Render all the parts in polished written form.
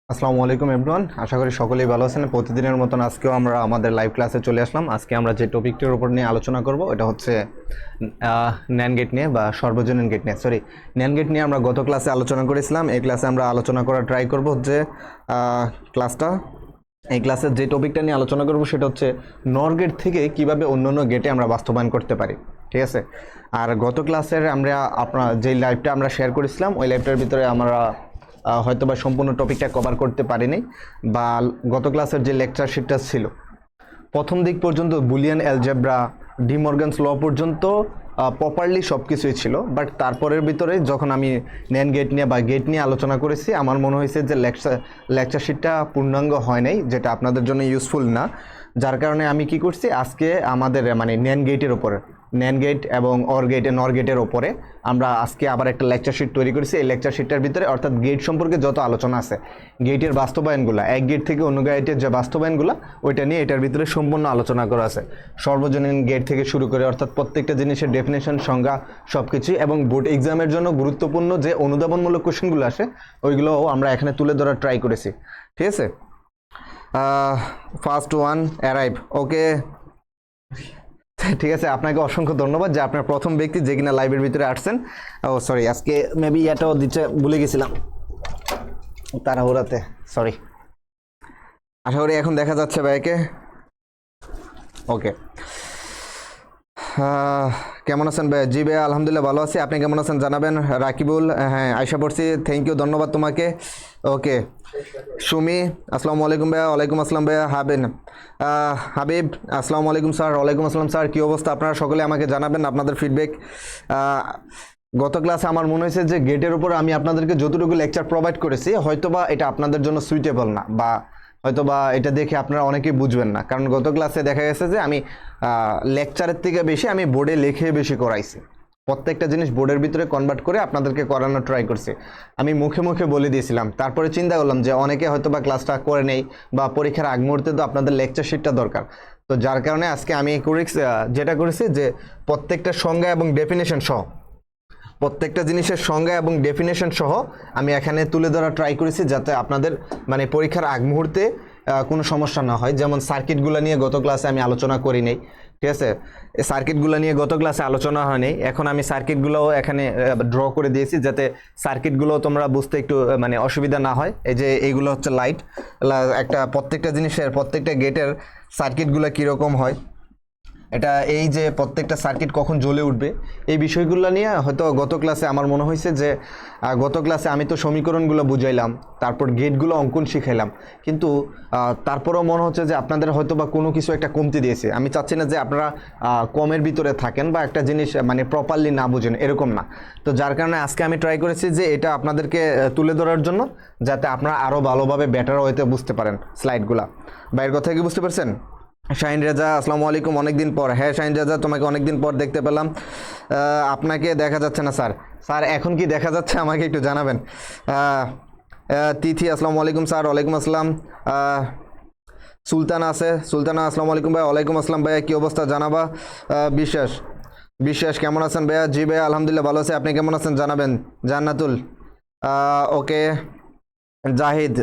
আসসালামু আলাইকুম এভরিওয়ান, আশা করি সকলেই ভালো আছেন। প্রতিদিনের মতন আজকেও আমরা আমাদের লাইভ ক্লাসে চলে আসলাম। আজকে আমরা যে টপিকটির উপর নিয়ে আলোচনা করব এটা হচ্ছে ন্যান গেট নিয়ে বা সর্বজনীন গেট নিয়ে। ন্যান গেট নিয়ে আমরা গত ক্লাসে আলোচনা করেছিলাম। এই ক্লাসে আমরা আলোচনা করার ট্রাই করব যে এই ক্লাসের যে টপিকটা নিয়ে আলোচনা করব সেটা হচ্ছে নর গেট থেকে কিভাবে অন্যান্য গেটে আমরা বাস্তবায়ন করতে পারি, ঠিক আছে। আর গত ক্লাসের আমরা যে লাইভটা আমরা শেয়ার করেছিলাম ওই লাইভটার ভিতরে আমরা হয়তো বা সম্পূর্ণ টপিকটা কভার করতে পারিনি, বা গত ক্লাসের যে লেকচার শিটটা ছিল প্রথম দিক পর্যন্ত বুলিয়ান অ্যালজেব্রা, ডি মর্গানস ল পর্যন্ত প্রপারলি সব কিছুই ছিল। বাট তারপরের ভিতরে যখন আমি ন্যান গেট নিয়ে বা গেট নিয়ে আলোচনা করেছি, আমার মনে হয়েছে যে লেকচার শিটটা পূর্ণাঙ্গ হয় নাই, যেটা আপনাদের জন্য ইউজফুল না। যার কারণে আমি কি করছি, আজকে আমাদের ন্যান গেটের ওপরে, ন্যান গেট এবং নর গেটের ওপরে আমরা আজকে আবার একটা লেকচার শিট তৈরি করেছি। এই লেকচার শিটটার ভিতরে অর্থাৎ গেট সম্পর্কে যত আলোচনা আছে, গেটের বাস্তবায়নগুলো, এক গেট থেকে অন্য গেটের যে বাস্তবায়নগুলো ওইটা নিয়ে এটার ভিতরে সম্পূর্ণ আলোচনা করা আছে। সর্বজনীন গেট থেকে শুরু করে অর্থাৎ প্রত্যেকটা জিনিসের ডেফিনেশন, সংজ্ঞা সব কিছুই, এবং বোর্ড এক্সামের জন্য গুরুত্বপূর্ণ যে অনুধাবনমূলক কোশ্চেনগুলো আসে ওইগুলোও আমরা এখানে তুলে ধরার ট্রাই করেছি, ঠিক আছে। ফার্স্ট ওয়ান অ্যারাইভ, ওকে, ঠিক আছে। আপনাকে অসংখ্য ধন্যবাদ যে আপনার প্রথম ব্যক্তি যে কিনা লাইভের ভিতরে আসছেন। ও সরি, আজকে মেবি এটাও দিতে ভুলে গেছিলাম তাড়াহুড়াতে, সরি। আশা করি এখন দেখা যাচ্ছে ভাইকে, ওকে। কেমন আছেন ভাই? জি ভাই, আলহামদুলিল্লাহ ভালো আছি। আপনি কেমন আছেন জানাবেন। রাকিবুল, হ্যাঁ আয়শা পড়ছি, থ্যাংক ইউ, ধন্যবাদ তোমাকে। ওকে, সুমি, আসসালামু আলাইকুম ভাইয়া। ওয়ালাইকুম আসসালাম ভাইয়া। হাবিব, আসসালামু আলাইকুম স্যার। ওয়ালাইকুম আসসালাম স্যার, কী অবস্থা? আপনারা সকলে আমাকে জানাবেন আপনাদের ফিডব্যাক। গত ক্লাসে আমার মনে হয়েছে যে গেটের উপর আমি আপনাদেরকে যতটুকু লেকচার প্রোভাইড করেছি হয়তোবা এটা আপনাদের জন্য সুইটেবল না, বা হয়তোবা এটা দেখে আপনারা অনেকেই বুঝবেন না। কারণ গত ক্লাসে দেখা গেছে যে আমি লেকচারের থেকে বেশি আমি বোর্ডে লিখে বেশি করাইছি। প্রত্যেকটা জিনিস বোর্ডের ভিতরে কনভার্ট করে আপনাদেরকে করানোর ট্রাই করছি। আমি মুখে মুখে বলে দিয়েছিলাম, তারপরে চিন্তা করলাম যে অনেকে হয়তো বা ক্লাসটা করে নেই, বা পরীক্ষার আগ মুহূর্তে তো আপনাদের লেকচার শিটটা দরকার। তো যার কারণে আজকে আমি যেটা করেছি যে প্রত্যেকটা সংজ্ঞা এবং ডেফিনেশন সহ, প্রত্যেকটা জিনিসের সংজ্ঞা এবং ডেফিনেশন সহ আমি এখানে তুলে ধরা ট্রাই করেছি, যাতে আপনাদের পরীক্ষার আগ মুহূর্তে কোনো সমস্যা না হয়। যেমন সার্কিটগুলো নিয়ে গত ক্লাসে আমি আলোচনা করি নাই, ঠিক আছে। এই সার্কিটগুলো নিয়ে গত ক্লাসে আলোচনা হয়নি। এখন আমি সার্কিটগুলোও এখানে ড্র করে দিয়েছি, যাতে সার্কিটগুলো তোমরা বুঝতে একটু অসুবিধা না হয়। এই যে এইগুলো হচ্ছে লাইট, একটা প্রত্যেকটা জিনিসের প্রত্যেকটা গেটের সার্কিটগুলো কীরকম হয়, এটা এই যে প্রত্যেকটা সার্কিট কখন জ্বলে উঠবে, এই বিষয়গুলো নিয়ে হয়তো গত ক্লাসে আমার মনে হয়েছে যে গত ক্লাসে আমি তো সমীকরণগুলো বুঝাইলাম, তারপর গেটগুলো অঙ্কন শিখাইলাম, কিন্তু তারপরেও মনে হচ্ছে যে আপনাদের হয়তো বা কোনো কিছু একটা কমতি দিয়েছে। আমি চাচ্ছি না যে আপনারা কমের ভিতরে থাকেন বা একটা জিনিস প্রপারলি না বুঝেন, এরকম না। তো যার কারণে আজকে আমি ট্রাই করেছি যে এটা আপনাদেরকে তুলে ধরার জন্য, যাতে আপনারা আরও ভালোভাবে বেটার ওয়েতে বুঝতে পারেন স্লাইডগুলো। বাইরের কথা কি বুঝতে পারছেন? শাহিন রেজা, আসসালামু আলাইকুম, অনেকদিন পর। হ্যাঁ শাহিন রেজা, তোমাকে অনেকদিন পর দেখতে পেলাম। আপনাকে দেখা যাচ্ছে না স্যার। স্যার এখন কি দেখা যাচ্ছে আমাকে একটু জানাবেন। তিথি, আসসালামু আলাইকুম স্যার। ওয়ালাইকুম আসসালাম। সুলতানা আছে, সুলতানা, আসসালামু আলাইকুম ভাই। ওয়ালাইকুম আসসালাম ভাইয়া, কী অবস্থা জানাবা। বিশ্বাস কেমন আছেন ভাইয়া? জি ভাইয়া, আলহামদুলিল্লাহ ভালো আছে। আপনি কেমন আছেন জানাবেন। জান্নাতুল, ওকে। জাহিদ,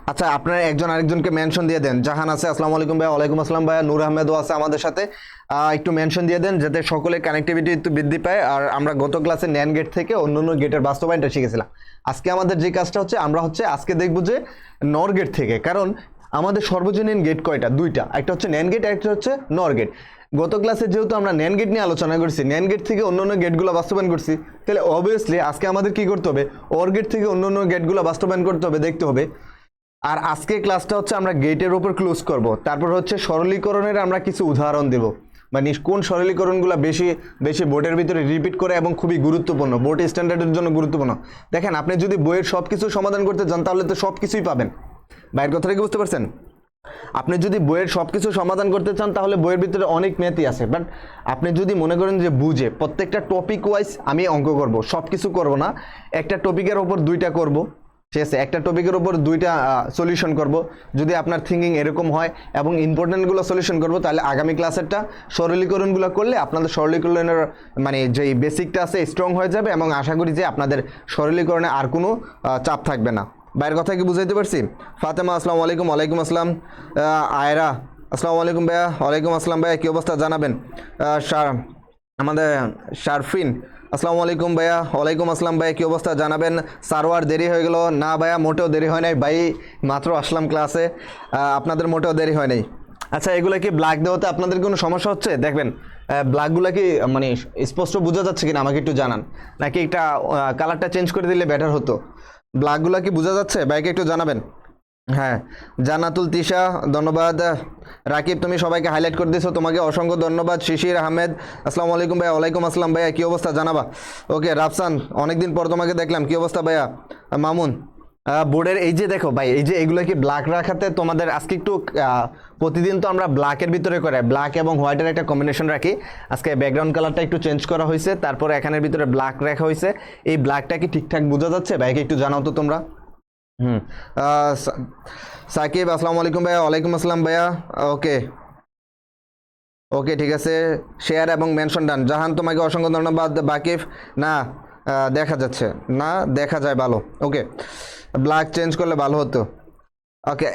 আচ্ছা আপনারা একজন আরেকজনকে মেনশন দিয়ে দেন। জাহান আছে, আসসালামু আলাইকুম ভাইয়া। ওয়ালাইকুম আসসালাম ভাইয়া। নূর আহমেদও আছে আমাদের সাথে, একটু মেনশন দিয়ে দেন যাতে সকলের কানেক্টিভিটি একটু বৃদ্ধি পায়। আর আমরা গত ক্লাসে ন্যান গেট থেকে অন্য গেটের বাস্তবায়নটা শিখেছিলাম। আজকে আমাদের যে কাজটা হচ্ছে, আমরা আজকে দেখবো যে নর গেট থেকে, কারণ আমাদের সর্বজনীন গেট কয়টা? দুইটা, একটা হচ্ছে ন্যান গেট, একটা হচ্ছে নর গেট। গত ক্লাসে যেহেতু আমরা ন্যান গেট নিয়ে আলোচনা করছি, ন্যান গেট থেকে অন্য গেটগুলো বাস্তবায়ন করছি, তাহলে অবভিয়াসলি আজকে আমাদের কি করতে হবে? অর গেট থেকে অন্য গেটগুলো বাস্তবায়ন করতে হবে, দেখতে হবে। আর আজকে ক্লাসটা হচ্ছে আমরা গেটের উপর ক্লোজ করব, তারপর হচ্ছে সরলীকরণের আমরা কিছু উদাহরণ দেব। মানে কোন সরলীকরণগুলো বেশি বেশি বোর্ডের ভিতরে রিপিট করে এবং খুবই গুরুত্বপূর্ণ, বোর্ড স্ট্যান্ডার্ডের জন্য গুরুত্বপূর্ণ। দেখেন আপনি যদি বইয়ের সব কিছু সমাধান করতে চান তাহলে তো সব কিছুই পাবেন। বাইরের কথাটা কি বুঝতে পারছেন? আপনি যদি বইয়ের সব কিছু সমাধান করতে চান তাহলে বইয়ের ভিতরে অনেক ম্যাথই আছে, বাট আপনি যদি মনে করেন যে বুঝে প্রত্যেকটা টপিক ওয়াইজ আমি অঙ্ক করব, সব কিছু করব না, একটা টপিকের ওপর 2টা করব, ঠিক আছে, একটা টপিকের উপর 2টা সলিউশন করব, যদি আপনার থিঙ্কিং এরকম হয় এবং ইম্পর্টেন্টগুলো সলিউশন করব, তাহলে আগামী ক্লাসেরটা সরলীকরণগুলো করলে আপনাদের সরলীকরণের মানে যেই বেসিকটা আছে স্ট্রং হয়ে যাবে এবং আশা করি যে আপনাদের সরলীকরণে আর কোনো চাপ থাকবে না। বাইরের কথা কি বুঝাইতে পারছি? ফাতেমা আসসালামু আলাইকুম। ওয়ালাইকুম আসসালাম। আয়রা আসসালামু আলাইকুম ভাইয়া। ওয়ালাইকুম আসসালাম ভাইয়া, কী অবস্থা জানাবেন। আমাদের শারফিন আসসালামু আলাইকুম ভাইয়া। ওয়ালাইকুম আসসালাম ভাইয়া, কী অবস্থা জানাবেন। সারোয়ার দেরি হয়ে গেল? না ভাইয়া, মোটেও দেরি হয় নাই ভাই, মাত্র আসলাম ক্লাসে, আপনাদের মোটেও দেরি হয় নাই। আচ্ছা, এগুলো কি ব্ল্যাক দেওয়াতে আপনাদের কোনো সমস্যা হচ্ছে? দেখবেন ব্ল্যাকগুলো কি মানে স্পষ্ট বোঝা যাচ্ছে কিনা আমাকে একটু জানান, নাকি একটা কালারটা চেঞ্জ করে দিলে বেটার হতো। ব্ল্যাকগুলো কি বোঝা যাচ্ছে ভাইকে একটু জানাবেন। হ্যাঁ, জান্নাতুল তিশা ধন্যবাদ। রাকিব তুমি সবাইকে হাইলাইট করে দিয়েছো, তোমাকে অসংখ্য ধন্যবাদ। শিশির আহমেদ আসসালামু আলাইকুম ভাইয়া। ওয়ালাইকুম আসসালাম ভাইয়া, কী অবস্থা জানাবা। ওকে রাফসান অনেকদিন পর তোমাকে দেখলাম, কী অবস্থা ভাইয়া। মামুন বোর্ডের এই যে দেখো ভাই, এই যে এগুলো কি ব্ল্যাক রাখাতে তোমাদের আজকে একটু প্রতিদিন তো আমরা ব্ল্যাকের ভিতরে করে ব্ল্যাক এবং হোয়াইটের একটা কম্বিনেশন রাখি, আজকে ব্যাকগ্রাউন্ড কালারটা একটু চেঞ্জ করা হয়েছে, তারপরে এখানের ভিতরে ব্ল্যাক রাখা হয়েছে। এই ব্ল্যাকটা কি ঠিকঠাক বোঝা যাচ্ছে ভাইকে একটু জানাও তো তোমরা। সাকিব আসসালামু আলাইকুম ভাইয়া। ওয়ালাইকুম আসসালাম ভাইয়া। ওকে ওকে ঠিক আছে, শেয়ার এবং মেনশন ডান। জাহান তোমাকে অসংখ্য ধন্যবাদ। বাকিফ না দেখা যাচ্ছে না, দেখা যায় ভালো। ওকে, ব্ল্যাক চেঞ্জ করলে ভালো হতো। ওকে,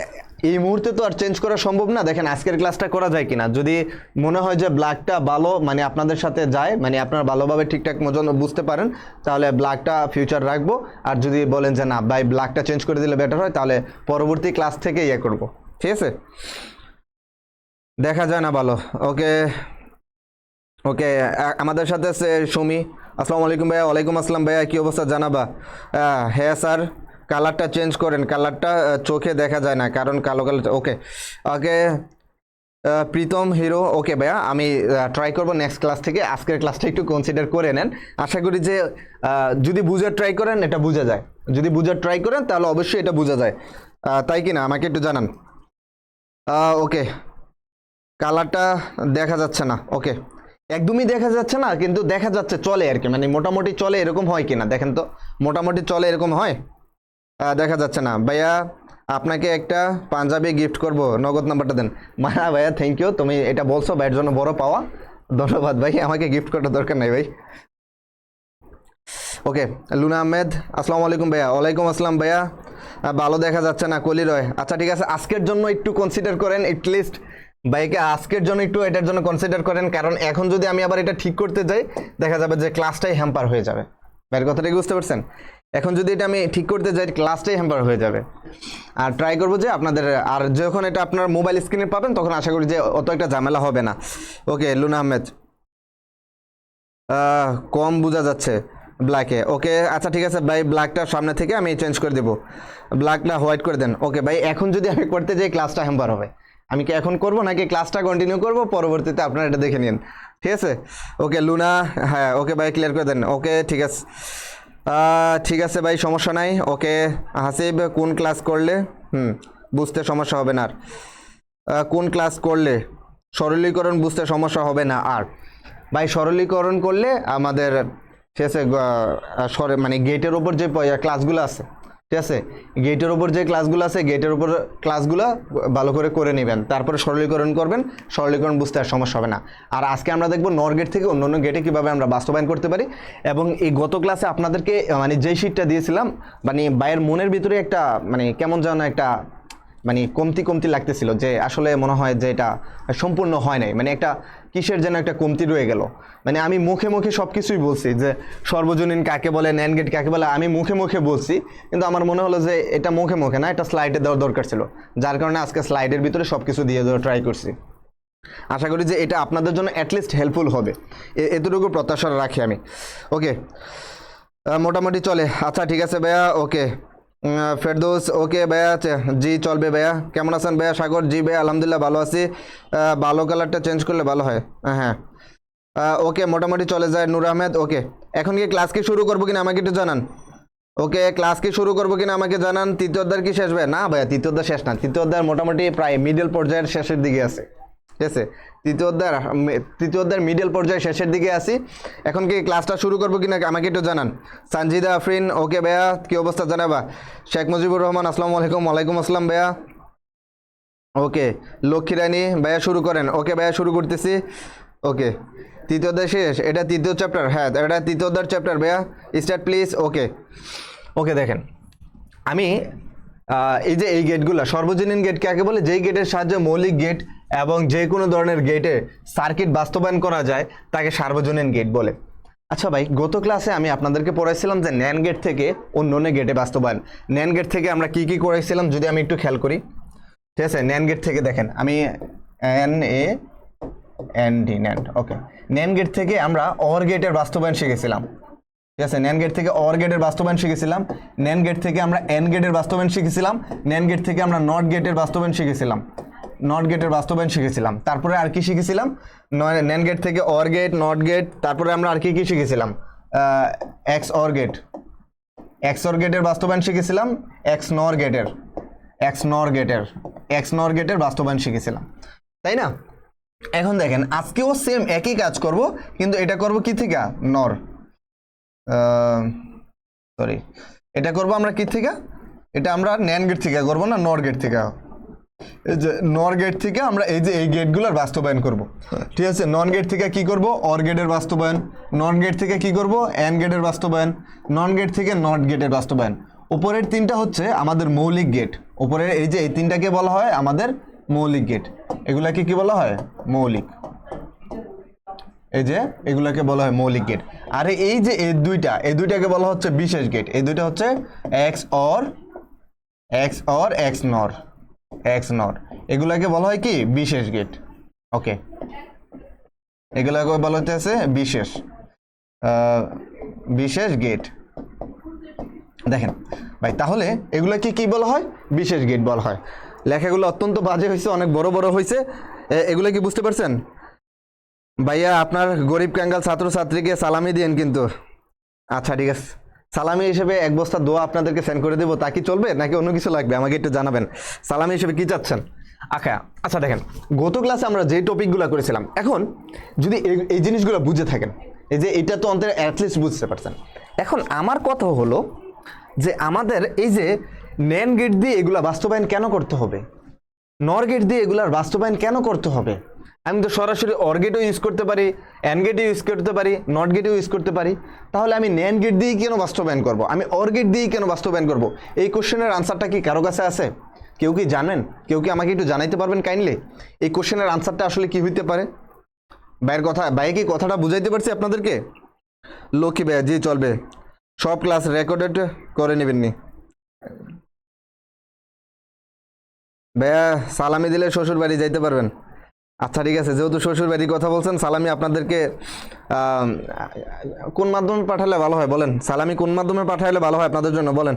এই মুহূর্তে তো আর চেঞ্জ করা সম্ভব না। দেখেন আজকের ক্লাসটা করা যায় কিনা, যদি মনে হয় যে ব্ল্যাকটা ভালো মানে আপনাদের সাথে যায়, মানে আপনারা ভালোভাবে ঠিকঠাক মতন বুঝতে পারেন, তাহলে ব্ল্যাকটা ফিউচার রাখবো। আর যদি বলেন যে না ভাই ব্ল্যাকটা চেঞ্জ করে দিলে বেটার হয়, তাহলে পরবর্তী ক্লাস থেকে ইয়ে করবো, ঠিক আছে। দেখা যায় না ভালো। ওকে ওকে, আমাদের সাথে আছে সুমি আসসালামু আলাইকুম ভাইয়া। ওয়ালাইকুম আসসালাম ভাইয়া, কী অবস্থা জানাবা। হ্যাঁ স্যার, কালারটা চেঞ্জ করেন, কালারটা চোখে দেখা যায় না কারণ কালো কালার। ওকে ওকে, প্রীতম হিরো ওকে ভাইয়া, আমি ট্রাই করবো নেক্সট ক্লাস থেকে। আজকের ক্লাসটা একটু কনসিডার করে নেন, আশা করি যে যদি বুঝার ট্রাই করেন এটা বোঝা যায়, যদি বুঝার ট্রাই করেন তাহলে অবশ্যই এটা বোঝা যায়, তাই কি না আমাকে একটু জানান। ওকে, কালারটা দেখা যাচ্ছে না। ওকে, একদমই দেখা যাচ্ছে না, কিন্তু দেখা যাচ্ছে চলে আর কি, মানে মোটামুটি চলে এরকম হয় কিনা দেখেন তো, মোটামুটি চলে এরকম হয়। দেখা যাচ্ছে না ভাইয়া, আপনাকে একটা পাঞ্জাবি গিফট করব, নগদ নাম্বারটা দেন। মায়া ভাইয়া থ্যাংক ইউ, তুমি এটা বলছো ভাইয়ের জন্য বড় পাওয়া, ধন্যবাদ ভাই, আমাকে গিফট করার দরকার নাই ভাই। ওকে, লুনা আহমেদ আসসালামু আলাইকুম ভাইয়া। ওয়ালাইকুম আসসালাম ভাইয়া, ভালো দেখা যাচ্ছে না কলি রয়। আচ্ছা ঠিক আছে, আজকের জন্য একটু কনসিডার করেন, এটলিস্ট ভাইকে আজকের জন্য একটু এটার জন্য কনসিডার করেন, কারণ এখন যদি আমি আবার এটা ঠিক করতে যাই দেখা যাবে যে ক্লাসটাই হ্যাম্পার হয়ে যাবে। ভাইয়ের কথাটা কি বুঝতে পারছেন? এখন যদি এটা আমি ঠিক করতে যাই ক্লাসটাই হ্যাম্পার হয়ে যাবে। আর ট্রাই করবো যে আপনাদের, আর যখন এটা আপনার মোবাইল স্ক্রিনে পাবেন তখন আশা করি যে অত একটা ঝামেলা হবে না। ওকে লুনা আহমেদ, কম বোঝা যাচ্ছে ব্ল্যাকে। ওকে আচ্ছা ঠিক আছে ভাই, ব্ল্যাকটা সামনে থেকে আমি চেঞ্জ করে দেবো, ব্ল্যাকটা হোয়াইট করে দেন। ওকে ভাই, এখন যদি আমি করতে যাই ক্লাসটা হ্যাম্পার হবে, আমি কি এখন করব নাকি ক্লাসটা কন্টিনিউ করব, পরবর্তীতে আপনারা এটা দেখে নিন, ঠিক আছে। ওকে লুনা, হ্যাঁ ওকে ভাই ক্লিয়ার করে দেন। ওকে ঠিক আছে, ঠিক আছে ভাই সমস্যা নাই। ওকে হাসিব, কোন ক্লাস করলে বুঝতে সমস্যা হবে না আর, কোন ক্লাস করলে সরলীকরণ বুঝতে সমস্যা হবে না আর। ভাই সরলীকরণ করলে আমাদের ঠিক আছে, মানে গেটের ওপর যে ক্লাসগুলো আছে, ঠিক আছে, গেটের ওপর যে ক্লাসগুলো আছে গেটের ওপর ক্লাসগুলো ভালো করে করে নেবেন, তারপরে সরলীকরণ করবেন, সরলীকরণ বুঝতে আর সমস্যা হবে না। আর আজকে আমরা দেখব নর গেট থেকে অন্য অন্য গেটে কীভাবে আমরা বাস্তবায়ন করতে পারি। এবং এই গত ক্লাসে আপনাদেরকে মানে যেই শিটটা দিয়েছিলাম, মানে ভাইয়ের মনের ভিতরে একটা মানে কেমন যেন একটা মানে কমতি কমতি লাগতেছিল, যে আসলে মনে হয় যে এটা সম্পূর্ণ হয় নাই, মানে একটা কিসের যেন একটা কমতি রয়ে গেল। মানে আমি মুখে মুখে সব কিছুই বলছি যে সর্বজনীন কাকে বলে, ন্যান্ড গেট কাকে বলে, আমি মুখে মুখে বলছি, কিন্তু আমার মনে হলো যে এটা মুখে মুখে না, এটা স্লাইডে দেওয়ার দরকার ছিল, যার কারণে আজকে স্লাইডের ভিতরে সব কিছু দিয়ে দেওয়ার ট্রাই করছি। আশা করি যে এটা আপনাদের জন্য অ্যাটলিস্ট হেল্পফুল হবে, এতটুকু প্রত্যাশা রাখি আমি। ওকে মোটামুটি চলে, আচ্ছা ঠিক আছে ভাইয়া। ওকে ফেরদৌস ওকে ভাইয়া জি চলবে ভাইয়া। কেমন আছেন ভাইয়া? সাগর জি ভাইয়া আলহামদুলিল্লাহ ভালো আছি। ভালো কালারটা চেঞ্জ করলে ভালো হয়। হ্যাঁ ওকে মোটামুটি চলে যায়। নূর আহমেদ ওকে। এখন কি ক্লাস কি শুরু করবো কিনা আমাকে একটু জানান। ওকে ক্লাস কি শুরু করবো কিনা আমাকে জানান। তৃতীয় অধ্যায় কি শেষ ভাই? না ভাইয়া তৃতীয় অধ্যায় শেষ না, তৃতীয় অধ্যায় মোটামুটি প্রায় মিডল পর্যায়ের শেষের দিকে আছে। ঠিক আছে, তৃতীয় অধ্যায়ের মিডল পর্যায়ে শেষের দিকে আছি। এখন কি ক্লাসটা শুরু করবো কিনা আমাকে একটু জানান। সানজিদা আফরিন ওকে ভাইয়া কি অবস্থা জানাবা। শেখ মুজিবুর রহমান আসসালামু আলাইকুম। ওয়ালাইকুম আসসালাম ভাইয়া। ওকে লক্ষ্মী রানী ভাইয়া শুরু করেন। ওকে ভাইয়া শুরু করতেছি। ওকে তৃতীয় অধ্যায় শেষ, এটা তৃতীয় চ্যাপ্টার। হ্যাঁ এটা তৃতীয় অধ্যায়ের চ্যাপ্টার ভাইয়া। Start please. ওকে ওকে দেখেন আমি এই যে এই গেটগুলো সর্বজনীন গেট কাকে বলে? যেই গেটের সাহায্যে মৌলিক গেট এবং যে কোনো ধরনের গেটে সার্কিট বাস্তবায়ন করা যায় তাকে সার্বজনীন গেট বলে। আচ্ছা ভাই গত ক্লাসে আমি আপনাদেরকে পড়াইছিলাম যে ন্যান গেট থেকে অন্য গেটে বাস্তবায়ন। ন্যান গেট থেকে আমরা কি কি করাইছিলাম যদি আমি একটু খেয়াল করি। ঠিক আছে, ন্যান গেট থেকে দেখেন আমি NAND ন্যান্ড। ওকে ন্যান গেট থেকে আমরা অর গেটের বাস্তবায়ন শিখেছিলাম। ঠিক আছে, ন্যান গেট থেকে অর গেটের বাস্তবায়ন শিখেছিলাম। ন্যান গেট থেকে আমরা এন গেটের বাস্তবায়ন শিখেছিলাম। ন্যান গেট থেকে আমরা নট গেটের বাস্তবায়ন শিখেছিলাম। নট গেটের বাস্তবায়ন শিখেছিলাম। তারপরে আর কি শিখেছিলাম? ন্যান গেট থেকে অর গেট, নট গেট, তারপরে আমরা আর কি কি শিখেছিলাম? XOR gate, XOR গেটের বাস্তবায়ন শিখেছিলাম। এক্স নর গেটের বাস্তবায়ন শিখেছিলাম, তাই না? এখন দেখেন আজকেও সেম একই কাজ করব, কিন্তু এটা করব কি থেকে? সরি এটা করব আমরা কি থেকে? এটা আমরা ন্যান গেট থেকে করব না, নর গেট থেকে। এই যে নর গেট থেকে আমরা এই যে এই গেটগুলোর বাস্তবায়ন করব। ঠিক আছে, নন গেট থেকে কি করব? অর গেটের বাস্তবায়ন। নন গেট থেকে কি করব? এন গেটের বাস্তবায়ন। নন গেট থেকে নট গেটের বাস্তবায়ন। উপরের তিনটা হচ্ছে আমাদের মৌলিক গেট। উপরের এই যে এই তিনটাকে বলা হয় আমাদের মৌলিক গেট। এগুলাকে কি বলা হয়? মৌলিক। এই যে এগুলাকে বলা হয় মৌলিক গেট। আর এই যে এই দুইটাকে বলা হচ্ছে বিশেষ গেট। এই দুইটা হচ্ছে এক্স অর এক্স নর, এগুলাকে বলা হয় কি? বিশেষ গেট। ওকে এগুলাকে বলা হচ্ছে বিশেষ গেট। দেখেন ভাই তাহলে এগুলাকে কি বলা হয়? বিশেষ গেট বলা হয়। লেখাগুলো অত্যন্ত বাজে হয়েছে, অনেক বড় বড় হয়েছে। এগুলো কি বুঝতে পারছেন? ভাইয়া আপনার গরিব কাঙ্গাল ছাত্রছাত্রীকে সালামি দিয়েন কিন্তু। আচ্ছা ঠিক আছে, সালামি হিসেবে এক বস্তা দোয়া আপনাদেরকে সেন্ড করে দেবো, তা কি চলবে নাকি অন্য কিছু লাগবে আমাকে একটু জানাবেন। সালামি হিসেবে কি চাচ্ছেন? আচ্ছা দেখেন গত ক্লাসে আমরা যে টপিকগুলো করেছিলাম, এখন যদি এই জিনিসগুলো বুঝে থাকেন, এই যে এটা তো অন্তরে অ্যাটলিস্ট বুঝতে পারছেন। এখন আমার কথা হলো যে আমাদের এই যে ন্যান গেট দিয়ে এগুলা বাস্তবায়ন কেন করতে হবে, নর গেট দিয়ে এগুলার বাস্তবায়ন কেন করতে হবে? আমি তো সরাসরি অর গেটও ইউজ করতে পারি, এন গেটও ইউজ করতে পারি, নট গেটও ইউজ করতে পারি। তাহলে আমি ন্যান গেট দিয়েই কেন বাস্তবায়ন করব? আমি অর গেট দিয়েই কেন বাস্তবায়ন করব? এই কোশ্চেনের আনসারটা কি কারো কাছে আছে? কেউ কি জানেন? কেউ কি আমাকে একটু জানাইতে পারবেন কাইন্ডলি? এই কোশ্চেনের আনসারটা আসলে কি হইতে পারে? ভাই কি কথাটা বুঝাইতে পারছি আপনাদেরকে? লক্ষ্মী ভাইয়া জি চলবে, সব ক্লাস রেকর্ডেড করে নেবেন নি ভাইয়া। সালামি দিলে শ্বশুর বাড়ি যাইতে পারবেন। আচ্ছা ঠিক আছে, যেহেতু শ্বশুর বাড়ির কথা বলছেন, সালামি আপনাদেরকে কোন মাধ্যমে পাঠালে ভালো হয় বলেন? সালামি কোন মাধ্যমে পাঠালে ভালো হয় আপনাদের জন্য বলেন?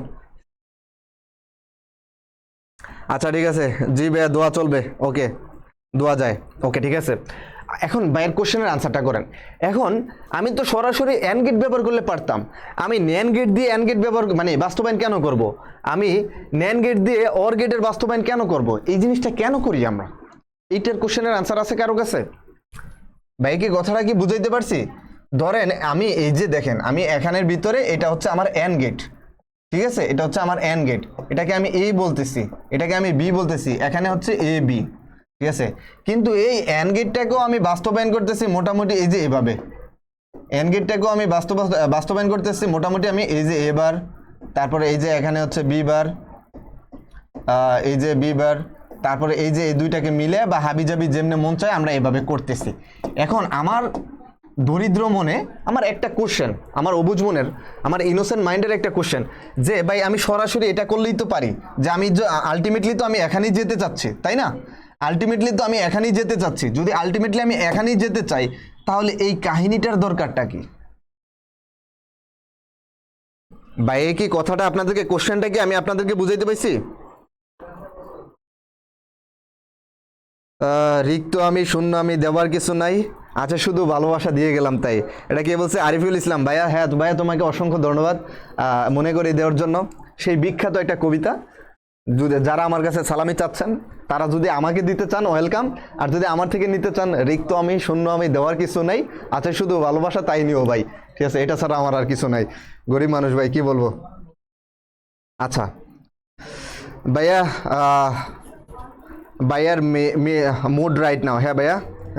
আচ্ছা ঠিক আছে জি ভাইয়া, দোয়া চলবে। ওকে দোয়া যায়। ওকে ঠিক আছে, এখন ভাইয়ের কোশ্চেনের আনসারটা করেন। এখন আমি তো সরাসরি এন গেট ব্যবহার করলে পারতাম, আমি ন্যান গেট দিয়ে এন গেট ব্যবহার মানে বাস্তবায়ন কেন করব? আমি ন্যান গেট দিয়ে অর গেটের বাস্তবায়ন কেন করব? এই জিনিসটা কেন করি আমরা? এইটার কোশ্চেনের আনসার আছে কারো কাছে? ভাই কি কথাটা কি বুঝাইতে পারছি? ধরেন আমি এই যে দেখেন, আমি এখানের ভিতরে এটা হচ্ছে আমার এন গেট। ঠিক আছে, এটা হচ্ছে আমার এন গেট, এটাকে আমি এ বলতেছি, এটাকে আমি বি বলতেছি, এখানে হচ্ছে এ বি। ঠিক আছে, কিন্তু এই এন গেটটাকেও আমি বাস্তবায়ন করতেছি মোটামুটি এই যে এভাবে। এন গেটটাকেও আমি বাস্তবায়ন করতেছি মোটামুটি আমি এই যে এ বার, তারপরে এই যে এখানে হচ্ছে বি বার, এই যে বি বার, তারপরে এই যে এই দুইটাকে মিলে বা হাবিজাবি যেমনি মন চায় আমরা এভাবে করতেছি। এখন আমার দরিদ্র মনে আমার একটা কোশ্চেন, আমার অবুঝ মনের, আমার ইনোসেন্ট মাইন্ডের একটা কোশ্চেন যে ভাই আমি সরাসরি এটা করলেই তো পারি, যে আমি আলটিমেটলি তো আমি এখানেই যেতে চাচ্ছি, তাই না? আলটিমেটলি তো আমি এখানেই যেতে চাচ্ছি। যদি আলটিমেটলি আমি এখানেই যেতে চাই, তাহলে এই কাহিনীটার দরকারটা কি? ভাই কি কথাটা আপনাদেরকে, কোশ্চেনটা কি আমি আপনাদেরকে বুঝাইতে পারছি? রিক্ত আমি, শূন্য আমি, দেওয়ার কিছু নাই, আচ্ছা শুধু ভালোবাসা দিয়ে গেলাম তাই। এটা কে বলছে? আরিফুল ইসলাম ভাইয়া। হ্যাঁ ভাইয়া, তোমাকে অসংখ্য ধন্যবাদ মনে করে দেওয়ার জন্য। সেই বিখ্যাত একটা কবিতা, যদি যারা আমার কাছে সালামি চাচ্ছেন তারা যদি আমাকে দিতে চান ওয়েলকাম, আর যদি আমার থেকে নিতে চান রিক্ত আমি, শূন্য আমি, দেওয়ার কিছু নাই, আচ্ছা শুধু ভালোবাসা তাই নিও ভাই, ঠিক আছে? এটা ছাড়া আমার আর কিছু নাই, গরিব মানুষ ভাই, কি বলবো। আচ্ছা ভাইয়া, ভাইয়ার মুড রাইট নাও। হ্যাঁ ভাইয়া,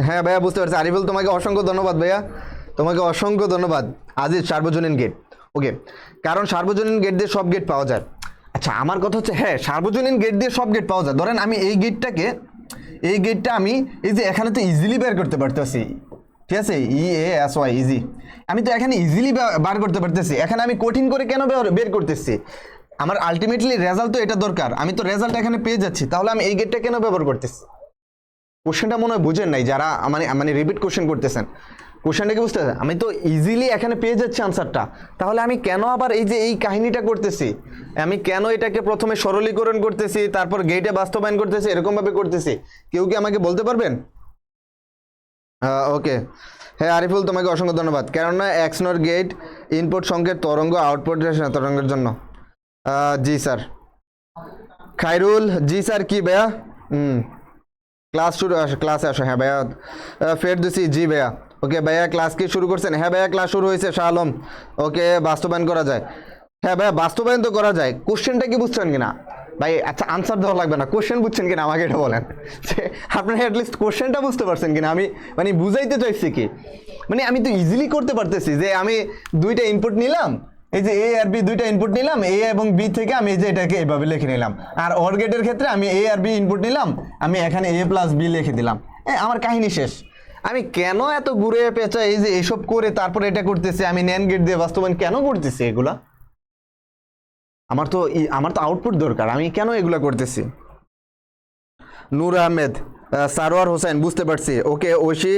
হ্যাঁ ভাইয়া বুঝতে পারছি। আরিফুল তোমাকে অসংখ্য ধন্যবাদ ভাইয়া, তোমাকে অসংখ্য ধন্যবাদ। আজিজ সার্বজনীন গেট, ওকে, কারণ সার্বজনীন গেট দিয়ে সব গেট পাওয়া যায়। আচ্ছা আমার কথা হচ্ছে, হ্যাঁ সার্বজনীন গেট দিয়ে সব গেট পাওয়া যায়। ধরেন আমি এই গেটটাকে, এই গেটটা আমি এই যে এখানে তো ইজিলি বের করতে পারতেছি, ঠিক আছে? EASY ইজি, আমি তো এখানে ইজিলি বার করতে পারতেছি। এখানে আমি কঠিন করে কেন বের করতেছি? আমার আলটিমেটলি রেজাল্ট তো এটা দরকার, আমি তো রেজাল্ট এখানে পেয়ে যাচ্ছি, তাহলে আমি এই গেটটা কেন ব্যবহার করতেছি? কোশ্চেনটা মনে হয় বুঝেন নাই যারা মানে রিপিট কোশ্চেন করতেছেন। কোশ্চেনটা কি বুঝতে পারছেন? আমি তো ইজিলি এখানে পেয়ে যাচ্ছি আনসারটা, তাহলে আমি কেন আবার এই যে এই কাহিনীটা করতেছি? আমি কেন এটাকে প্রথমে সরলীকরণ করতেছি, তারপর গেটে বাস্তবায়ন করতেছি, এরকমভাবে করতেছি? কেউ কি আমাকে বলতে পারবেন? ওকে, হ্যাঁ আরিফুল তোমাকে অসংখ্য ধন্যবাদ। কেননা এক্সনর গেট ইনপুট সংকেত তরঙ্গ, আউটপুট তরঙ্গের জন্য। জি স্যার। খাইরুল, জি স্যার। কি ভাইয়া? ক্লাস শুরু, ক্লাসে আসো। হ্যাঁ ভাইয়া। ফেরদৌসি, জি ভাইয়া। ওকে ভাইয়া, ক্লাস কি শুরু করছেন? হ্যাঁ ভাইয়া ক্লাস শুরু হয়েছে। শাহ আলম, ওকে, বাস্তবায়ন করা যায়। হ্যাঁ ভাইয়া বাস্তবায়ন তো করা যায়। কোশ্চেনটা কি বুঝছেন কিনা ভাই? আচ্ছা আনসার দেওয়া লাগবে না, কোশ্চেন বুঝছেন কিনা আমাকে এটা বলেন। আপনারা অ্যাটলিস্ট কোশ্চেনটা বুঝতে পারছেন কিনা? আমি মানে বুঝাইতে চাইছি কি, মানে আমি তো ইজিলি করতে পারতেছি যে আমি দুইটা ইনপুট নিলাম, এই যে এ আর বি দুইটা ইনপুট নিলাম, এ এবং বি থেকে আমি এই যে এটাকে এভাবে লিখে নিলাম। আর অর গেটের ক্ষেত্রে আমি এ আর বি ইনপুট নিলাম, আমি এখানে এ প্লাস বি লিখে দিলাম, আমার কাহিনী শেষ। আমি কেন এত ঘুরে পেঁচা এই যে এসব করে তারপরে এটা করতেছি? আমি ন্যান গেট দিয়ে বাস্তবায়ন কেন করতেছি এগুলা? আমার তো আউটপুট দরকার, আমি কেন এগুলা করতেছি? নূর আহমেদ, সারোয়ার হোসেন, বুঝতে পারছি। ওকে ঐশী,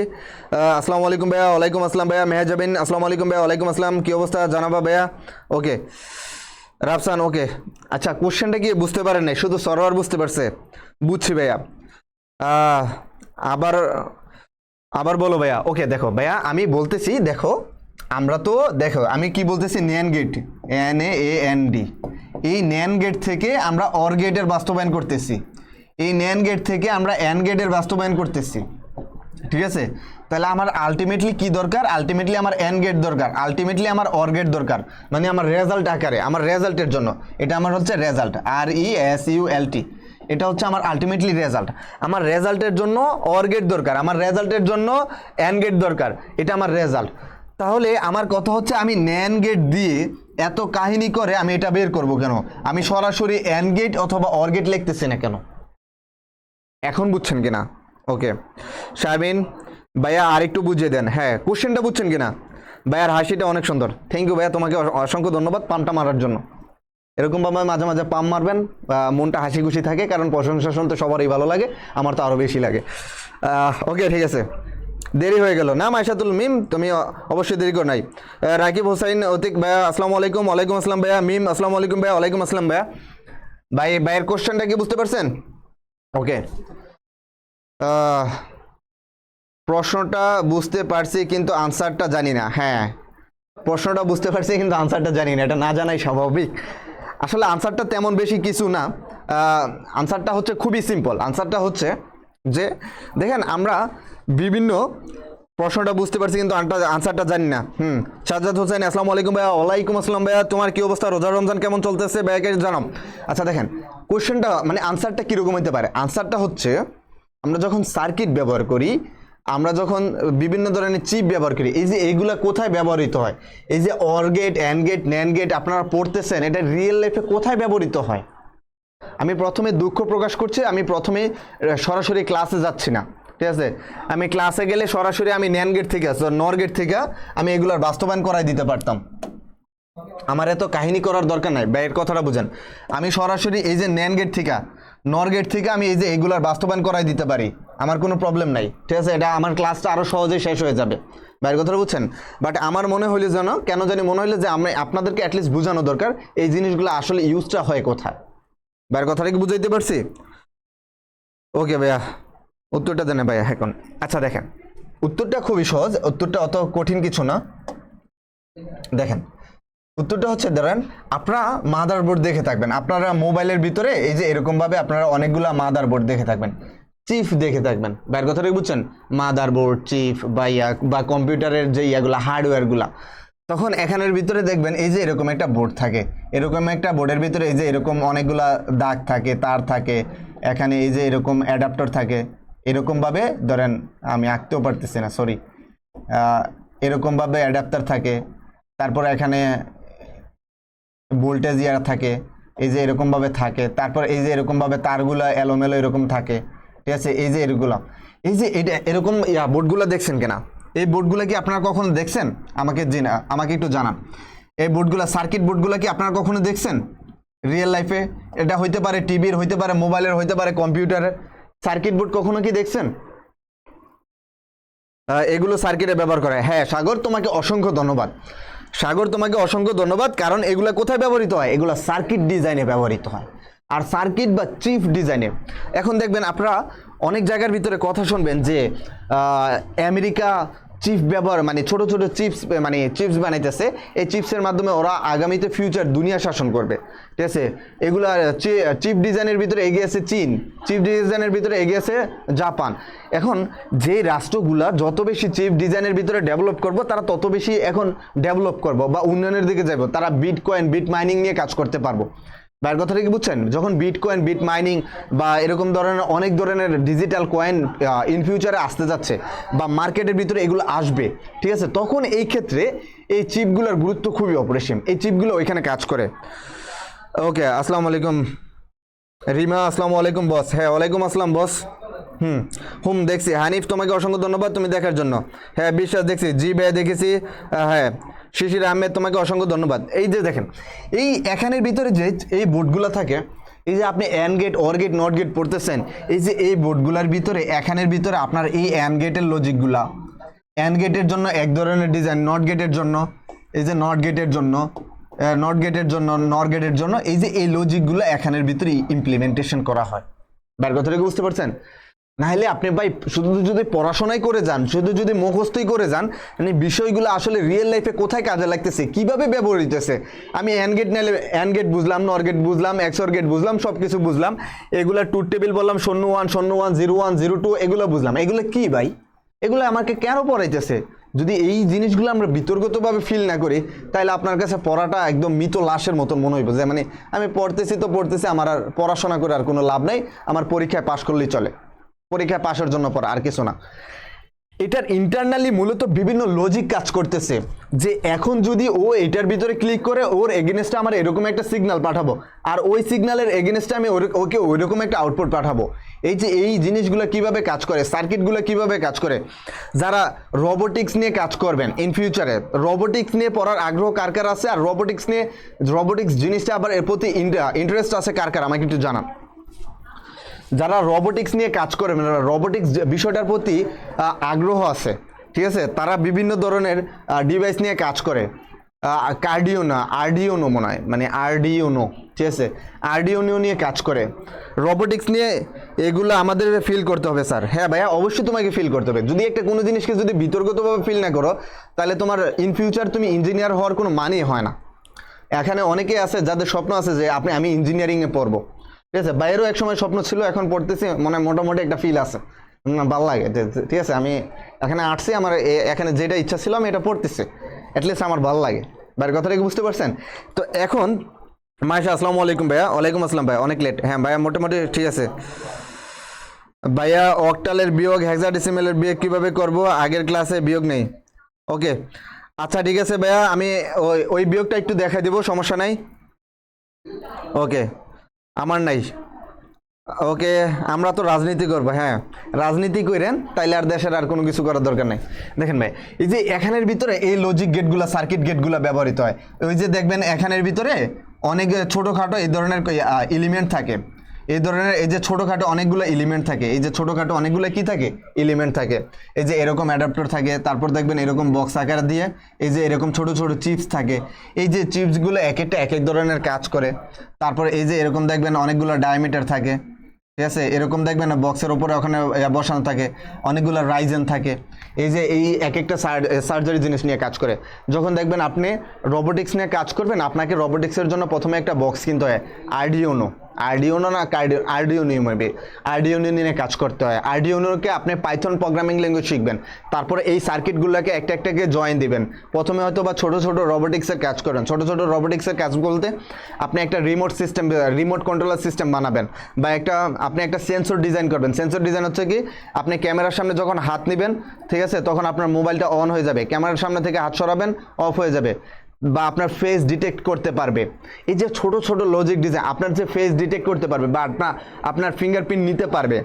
আসসালামু আলাইকুম ভাইয়া। ওয়ালাইকুম আসসালাম ভাইয়া। মেহজাবিন, আসসালামু আলাইকুম ভাইয়া। ওয়ালাইকুম আসসালাম। কি অবস্থা জানাবা ভাইয়া? ওকে রাফসান, ওকে। আচ্ছা কোশ্চেনটা কি বুঝতে পারেন নাই, শুধু সারোয়ার বুঝতে পারছে? বুঝছি ভাইয়া। আবার আবার বলো ভাইয়া। ওকে দেখো ভাইয়া, আমি বলতেছি দেখো, আমরা তো দেখো আমি কি বলতেছি, ন্যান গেট, NAND, এই ন্যান গেট থেকে আমরা অর গেটের বাস্তবায়ন করতেছি, এই ন্যান গেট থেকে আমরা অ্যান্ড গেটের বাস্তবায়ন করতেছি, ঠিক আছে? তাহলে আমার আলটিমেটলি কি দরকার? আলটিমেটলি আমার অ্যান্ড গেট দরকার, আলটিমেটলি আমার অর গেট দরকার, মানে আমার রেজাল্ট আকারে, আমার রেজাল্টের জন্য। এটা আমার হচ্ছে রেজাল্ট, RESULT, এটা হচ্ছে আমার আলটিমেটলি রেজাল্ট। আমার রেজাল্টের জন্য অর গেট দরকার, আমার রেজাল্টের জন্য অ্যান্ড গেট দরকার, এটা আমার রেজাল্ট। তাহলে আমার কথা হচ্ছে, আমি ন্যান গেট দিয়ে এত কাহিনী করে আমি এটা বের করব কেন? আমি সরাসরি অ্যান্ড গেট অথবা অর গেট লিখতেছি না কেন? এখন বুঝছেন কিনা? ওকে শারমিন ভাইয়া, আর একটু বুঝিয়ে দেন। হ্যাঁ কোশ্চেনটা বুঝছেন কিনা? ভাইয়ার হাসিটা অনেক সুন্দর, থ্যাংক ইউ ভাইয়া, তোমাকে অসংখ্য ধন্যবাদ পাম্পটা মারার জন্য। এরকমভাবে মাঝে মাঝে পাম্প মারবেন, মনটা হাসি খুশি থাকে, কারণ প্রশংসা শুনতে সবারই ভালো লাগে, আমার তো আরও বেশি লাগে। ওকে ঠিক আছে, দেরি হয়ে গেল না মাইশাতুল মিম, তুমি অবশ্যই দেরি করো নাই। রাকিব হোসাইন অতিক ভাইয়া, আসসালামু আলাইকুম। ওয়ালাইকুম আসসালাম ভাইয়া। মিম, আসসালামু আলাইকুম ভাইয়া। ওয়ালাইকুম আসসালাম ভাইয়া। ভাইয়ের কোশ্চেনটা কি বুঝতে পারছেন? ওকে, প্রশ্নটা বুঝতে পারছি কিন্তু আনসারটা জানি না। হ্যাঁ প্রশ্নটা বুঝতে পারছি কিন্তু আনসারটা জানি না, এটা না জানাই স্বাভাবিক। আসলে আনসারটা তেমন বেশি কিছু না, আনসারটা হচ্ছে খুবই সিম্পল। আনসারটা হচ্ছে যে দেখেন, আমরা বিভিন্ন প্রশ্নটা বুঝতে পারছি কিন্তু আনসারটা জানি না। সাজ্জাদ হোসেন, আসসালামু আলাইকুম ভাইয়া। ওয়ালাইকুম আসসালাম ভাইয়া। তোমার কি অবস্থা? রোজা রমজান কেমন চলতেছে ভাইয়াকে জানাম। আচ্ছা দেখেন, কোশ্চেনটা মানে আনসারটা কীরকম হতে পারে? আনসারটা হচ্ছে, আমরা যখন সার্কিট ব্যবহার করি, আমরা যখন বিভিন্ন ধরনের চিপ ব্যবহার করি, এই যে এইগুলা কোথায় ব্যবহৃত হয়? এই যে OR gate, AND gate, NAND gate আপনারা পড়তেছেন, এটা রিয়েল লাইফে কোথায় ব্যবহৃত হয়? আমি প্রথমে দুঃখ প্রকাশ করছি, আমি প্রথমে সরাসরি ক্লাসে যাচ্ছি না, ঠিক আছে? আমি ক্লাসে গেলে সরাসরি আমি ন্যান গেট থেকে, নর গেট থেকে আমি এগুলোর বাস্তবায়ন করাই দিতে পারতাম, আমার এত কাহিনী করার দরকার নাই। ব্যয়ের কথাটা বুঝেন, আমি সরাসরি এই যে ন্যান গেট থেকে, নর গেট থেকে আমি এই যে এগুলার বাস্তবায়ন করাই দিতে পারি, আমার কোনো প্রবলেম নাই, ঠিক আছে, এটা আমার ক্লাসটা আরও সহজেই শেষ হয়ে যাবে, বাইরের কথাটা বুঝছেন। বাট আমার মনে হইলো যেন কেন জানি মনে হইলো যে আমি আপনাদেরকে অ্যাটলিস্ট বোঝানো দরকার এই জিনিসগুলো আসলে ইউজটা হয় কোথায়। বাইরের কথাটা কি বুঝাইতে পারছি? ওকে ভাইয়া, উত্তরটা দেন ভাইয়া এখন। আচ্ছা দেখেন, উত্তরটা খুবই সহজ, উত্তরটা অত কঠিন কিছু না। দেখেন উত্তরটা হচ্ছে, ধরেন আপনারা মাদারবোর্ড দেখে থাকবেন, আপনারা মোবাইলের ভিতরে এই যে এরকমভাবে আপনারা অনেকগুলা মাদারবোর্ড দেখে থাকবেন, চিপ দেখে থাকবেন, বাইরের কথাটা বুঝছেন, মাদারবোর্ড, চিপ বা কম্পিউটারের যে ইয়াগুলা হার্ডওয়্যারগুলা। তখন এখানের ভিতরে দেখবেন এই যে এরকম একটা বোর্ড থাকে, এরকম একটা বোর্ডের ভিতরে এই যে এরকম অনেকগুলা দাগ থাকে, তার থাকে, এখানে এই যে এরকম অ্যাডাপ্টার থাকে, এরকমভাবে ধরেন আমি আঁকতেও পারতেছি না, সরি, এরকমভাবে অ্যাডাপ্টার থাকে, তারপর এখানে ভোল্টেজ ইয়ার থাকে, এই যে এরকমভাবে থাকে, তারপর এই যে এরকমভাবে তারগুলো এলোমেলো এরকম থাকে, ঠিক আছে, এই যে এগুলো, এই যে এটা এরকম বোর্ডগুলো দেখছেন কিনা? এই বোর্ডগুলো কি আপনারা কখনো দেখছেন? আমাকে একটু জানান। এই বোর্ডগুলো, সার্কিট বোর্ডগুলো কি আপনারা কখনো দেখছেন রিয়েল লাইফে? এটা হইতে পারে টিভির, হইতে পারে মোবাইলের, হইতে পারে কম্পিউটারের। সার্কিট বোর্ড কখনো কি দেখছেন? এগুলো সার্কিটে ব্যবহার করে। হ্যাঁ সাগর, তোমাকে অসংখ্য ধন্যবাদ। সাগর তোমাকে অসংখ্য ধন্যবাদ, কারণ এগুলা কোথায় ব্যবহৃত হয়? এগুলা সার্কিট ডিজাইনে ব্যবহৃত হয়, আর সার্কিট বা চিপ ডিজাইনে। এখন দেখবেন আপনারা অনেক জায়গার ভিতরে কথা শুনবেন যে আমেরিকা চিপ ব্যবহার, মানে ছোট ছোট চিপস, মানে চিপস বানাইতেছে, এই চিপসের মাধ্যমে ওরা আগামীতে ফিউচার দুনিয়া শাসন করবে, ঠিক আছে। এগুলা চিপ ডিজাইনের ভিতরে এগিয়েছে চীন, চিপ ডিজাইনের ভিতরে এগিয়েছে জাপান। এখন যে রাষ্ট্রগুলা যত বেশি চিপ ডিজাইনের ভিতরে ডেভেলপ করব, তারা তত বেশি এখন ডেভেলপ করব বা উন্নয়নের দিকে যাব, তারা বিটকয়েন, বিট মাইনিং নিয়ে কাজ করতে পারবো। বাইরের কথাটা কি বুঝছেন? যখন বিটকয়েন, বিট মাইনিং বা এরকম ধরনের অনেক ধরনের ডিজিটাল কয়েন ইন ফিউচারে আসতে যাচ্ছে বা মার্কেটের ভিতরে এগুলো আসবে, ঠিক আছে, তখন এই ক্ষেত্রে এই চিপগুলোর গুরুত্ব খুবই অপরিসীম। এই চিপগুলো ওইখানে কাজ করে। ওকে, আসসালামু আলাইকুম রিমা, আসসালামু আলাইকুম বস। হ্যাঁ ওয়ালাইকুম আসসালাম বস। দেখছি। হানিফ, তোমাকে অসংখ্য ধন্যবাদ তুমি দেখার জন্য। হ্যাঁ বিশ্বাস, দেখছি। জি ভাইয়া দেখেছি। হ্যাঁ শিশির আহমেদ, তোমাকে অসংখ্য ধন্যবাদ। এই যে দেখেন, এই এখানের ভিতরে যে এই বোর্ডগুলো থাকে, এই যে আপনি and gate, or gate, not gate পড়তেছেন, এই যে এই বোর্ডগুলোর ভিতরে, এখানের ভিতরে আপনার এই অ্যান্ড গেটের লজিকগুলা, অ্যান্ড গেটের জন্য এক ধরনের ডিজাইন, নট গেটের জন্য এই যে নট গেটের জন্য, নট গেটের জন্য, নর গেটের জন্য, এই যে এই লজিকগুলো এখানের ভিতরে ইমপ্লিমেন্টেশন করা হয়। ব্যার কথাটা বুঝতে পারছেন? নাহলে আপনি ভাই শুধু যদি পড়াশোনাই করে যান, শুধু যদি মুখস্থই করে যান, মানে বিষয়গুলো আসলে রিয়েল লাইফে কোথায় কাজে লাগতেছে, কিভাবে ব্যবহৃত হইতেছে। আমি অ্যান্ড গেট নিলে অ্যান্ড গেট বুঝলাম, নর গেট বুঝলাম, এক্সর গেট বুঝলাম, সব কিছু বুঝলাম, এগুলো ট্রুথ টেবিল বললাম, 0 1 0 1 0 1 0 2, এগুলো বুঝলাম। এগুলো কি ভাই? এগুলো আমাকে কেন পড়াইতেছে? যদি এই জিনিসগুলো আমরা বিতর্কতভাবে ফিল না করি, তাহলে আপনার কাছে পড়াটা একদম মৃত লাশের মতন মনে হইব, যে মানে আমি পড়তেছি তো পড়তেছি, আমার আর পড়াশোনা করে আর কোনো লাভ নাই, আমার পরীক্ষায় পাশ করলেই চলে, পরীক্ষায় পাশের জন্য পড়া, আর কিছু না। এটার ইন্টারনালি মূলত বিভিন্ন লজিক কাজ করতেছে, যে এখন যদি ও এটার ভিতরে ক্লিক করে, ওর এগেনস্টে আমার এরকম একটা সিগন্যাল পাঠাবো, আর ওই সিগন্যালের এগেনস্টে আমি ওকে ওইরকম একটা আউটপুট পাঠাবো। এই যে এই জিনিসগুলো কিভাবে কাজ করে, সার্কিটগুলো কিভাবে কাজ করে, যারা রোবোটিক্স নিয়ে কাজ করবেন ইন ফিউচারে, রোবোটিক্স নিয়ে পড়ার আগ্রহ কার কার আছে, আর রোবোটিক্স জিনিসটা আবার এর প্রতি ইন্টারেস্ট আছে কার কার, আমাকে একটু জানান। যারা রোবোটিক্স নিয়ে কাজ করে, মানে রোবোটিক্স বিষয়টার প্রতি আগ্রহ আছে, ঠিক আছে, তারা বিভিন্ন ধরনের ডিভাইস নিয়ে কাজ করে। আরডিওনো মনে হয়, মানে আরডিওনো, ঠিক আছে, আরডিওনো নিয়ে কাজ করে, রোবোটিক্স নিয়ে। এগুলো আমাদের ফিল করতে হবে স্যার। হ্যাঁ ভাইয়া, অবশ্যই তোমাকে ফিল করতে হবে। যদি একটা কোনো জিনিসকে যদি বিতর্কতভাবে ফিল না করো, তাহলে তোমার ইন ফিউচার তুমি ইঞ্জিনিয়ার হওয়ার কোনো মানেই হয় না। এখানে অনেকে আছে যাদের স্বপ্ন আছে যে আমি ইঞ্জিনিয়ারিংয়ে পড়বো, ঠিক আছে, বাইরেও এক সময় স্বপ্ন ছিল, এখন পড়তেছি, মানে মোটামুটি একটা ফিল আছে, ভালো লাগে, ঠিক আছে। আমি এখানে আসছি, আমার এখানে যেটা ইচ্ছা ছিল আমি এটা পড়তেছি, অ্যাটলিস্ট আমার ভালো লাগে। বাইরের কথাটা কি বুঝতে পারছেন? তো এখন মাইশা, আসসালামু আলাইকুম ভাইয়া। ওয়ালাইকুম আসসালাম ভাইয়া, অনেক লেট। হ্যাঁ ভাইয়া মোটামুটি ঠিক আছে ভাইয়া। অক্টালের বিয়োগ, হেক্সাডেসিমেলের বিয়োগ কিভাবে করব? আগের ক্লাসে বিয়োগ নেই। ওকে আচ্ছা ঠিক আছে ভাইয়া, আমি ওই বিয়োগটা একটু দেখাই দিব, সমস্যা নাই। ওকে আমার নাই। ওকে আমরা তো রাজনীতি করবো, হ্যাঁ রাজনীতি করেন, তাইলে আর দেশের আর কোনো কিছু করার দরকার নেই। দেখেন ভাই, এই যে এখানের ভিতরে এই লজিক গেটগুলো, সার্কিট গেটগুলো ব্যবহৃত হয়। ওই যে দেখবেন এখানের ভিতরে অনেক ছোটোখাটো এই ধরনের এলিমেন্ট থাকে, এই ধরনের এই যে ছোটোখাটো অনেকগুলো এলিমেন্ট থাকে, এই যে ছোটোখাটো অনেকগুলো কি থাকে, এলিমেন্ট থাকে। এই যে এরকম অ্যাডাপ্টার থাকে, তারপর দেখবেন এরকম বক্স আকার দিয়ে এই যে এরকম ছোট ছোট চিপস থাকে। এই যে চিপসগুলো এক একটা এক এক ধরনের কাজ করে। তারপর এই যে এরকম দেখবেন অনেকগুলো ডায়ামিটার থাকে, ঠিক আছে, এরকম দেখবেন বক্সের উপরে ওখানে বসানো থাকে, অনেকগুলো রাইজেন থাকে। এই যে এই এক একটা সার্জারি জিনিস নিয়ে কাজ করে। যখন দেখবেন আপনি রোবোটিক্স নিয়ে কাজ করবেন, আপনাকে রোবোটিক্সের জন্য প্রথমে একটা বক্স কিনতে হয়, আরডিউনো না আরডিউনো নিয়ে কাজ করতে হয়। আরডিউনোকে আপনি পাইথন প্রোগ্রামিং ল্যাঙ্গুয়েজ শিখবেন, তারপরে এই সার্কিটগুলোকে একটা একটাকে জয়েন দিবেন। প্রথমে হয়তো বা ছোটো ছোটো রোবোটিক্সের কাজ করেন, ছোটো ছোটো রোবোটিক্সের কাজ বলতে আপনি একটা রিমোট কন্ট্রোলার সিস্টেম বানাবেন, বা আপনি একটা সেন্সর ডিজাইন করবেন। সেন্সর ডিজাইন হচ্ছে কি, আপনি ক্যামেরার সামনে যখন হাত নেবেন, ঠিক আছে, তখন আপনার মোবাইলটা অন হয়ে যাবে, ক্যামেরার সামনে থেকে হাত সরাবেন অফ হয়ে যাবে, বা আপনার ফেস ডিটেক্ট করতে পারবে। এই যে ছোট ছোট লজিক ডিজাইন, আপনার যে ফেস ডিটেক্ট করতে পারবে, বা আপনার ফিঙ্গারপ্রিন্ট নিতে পারবে,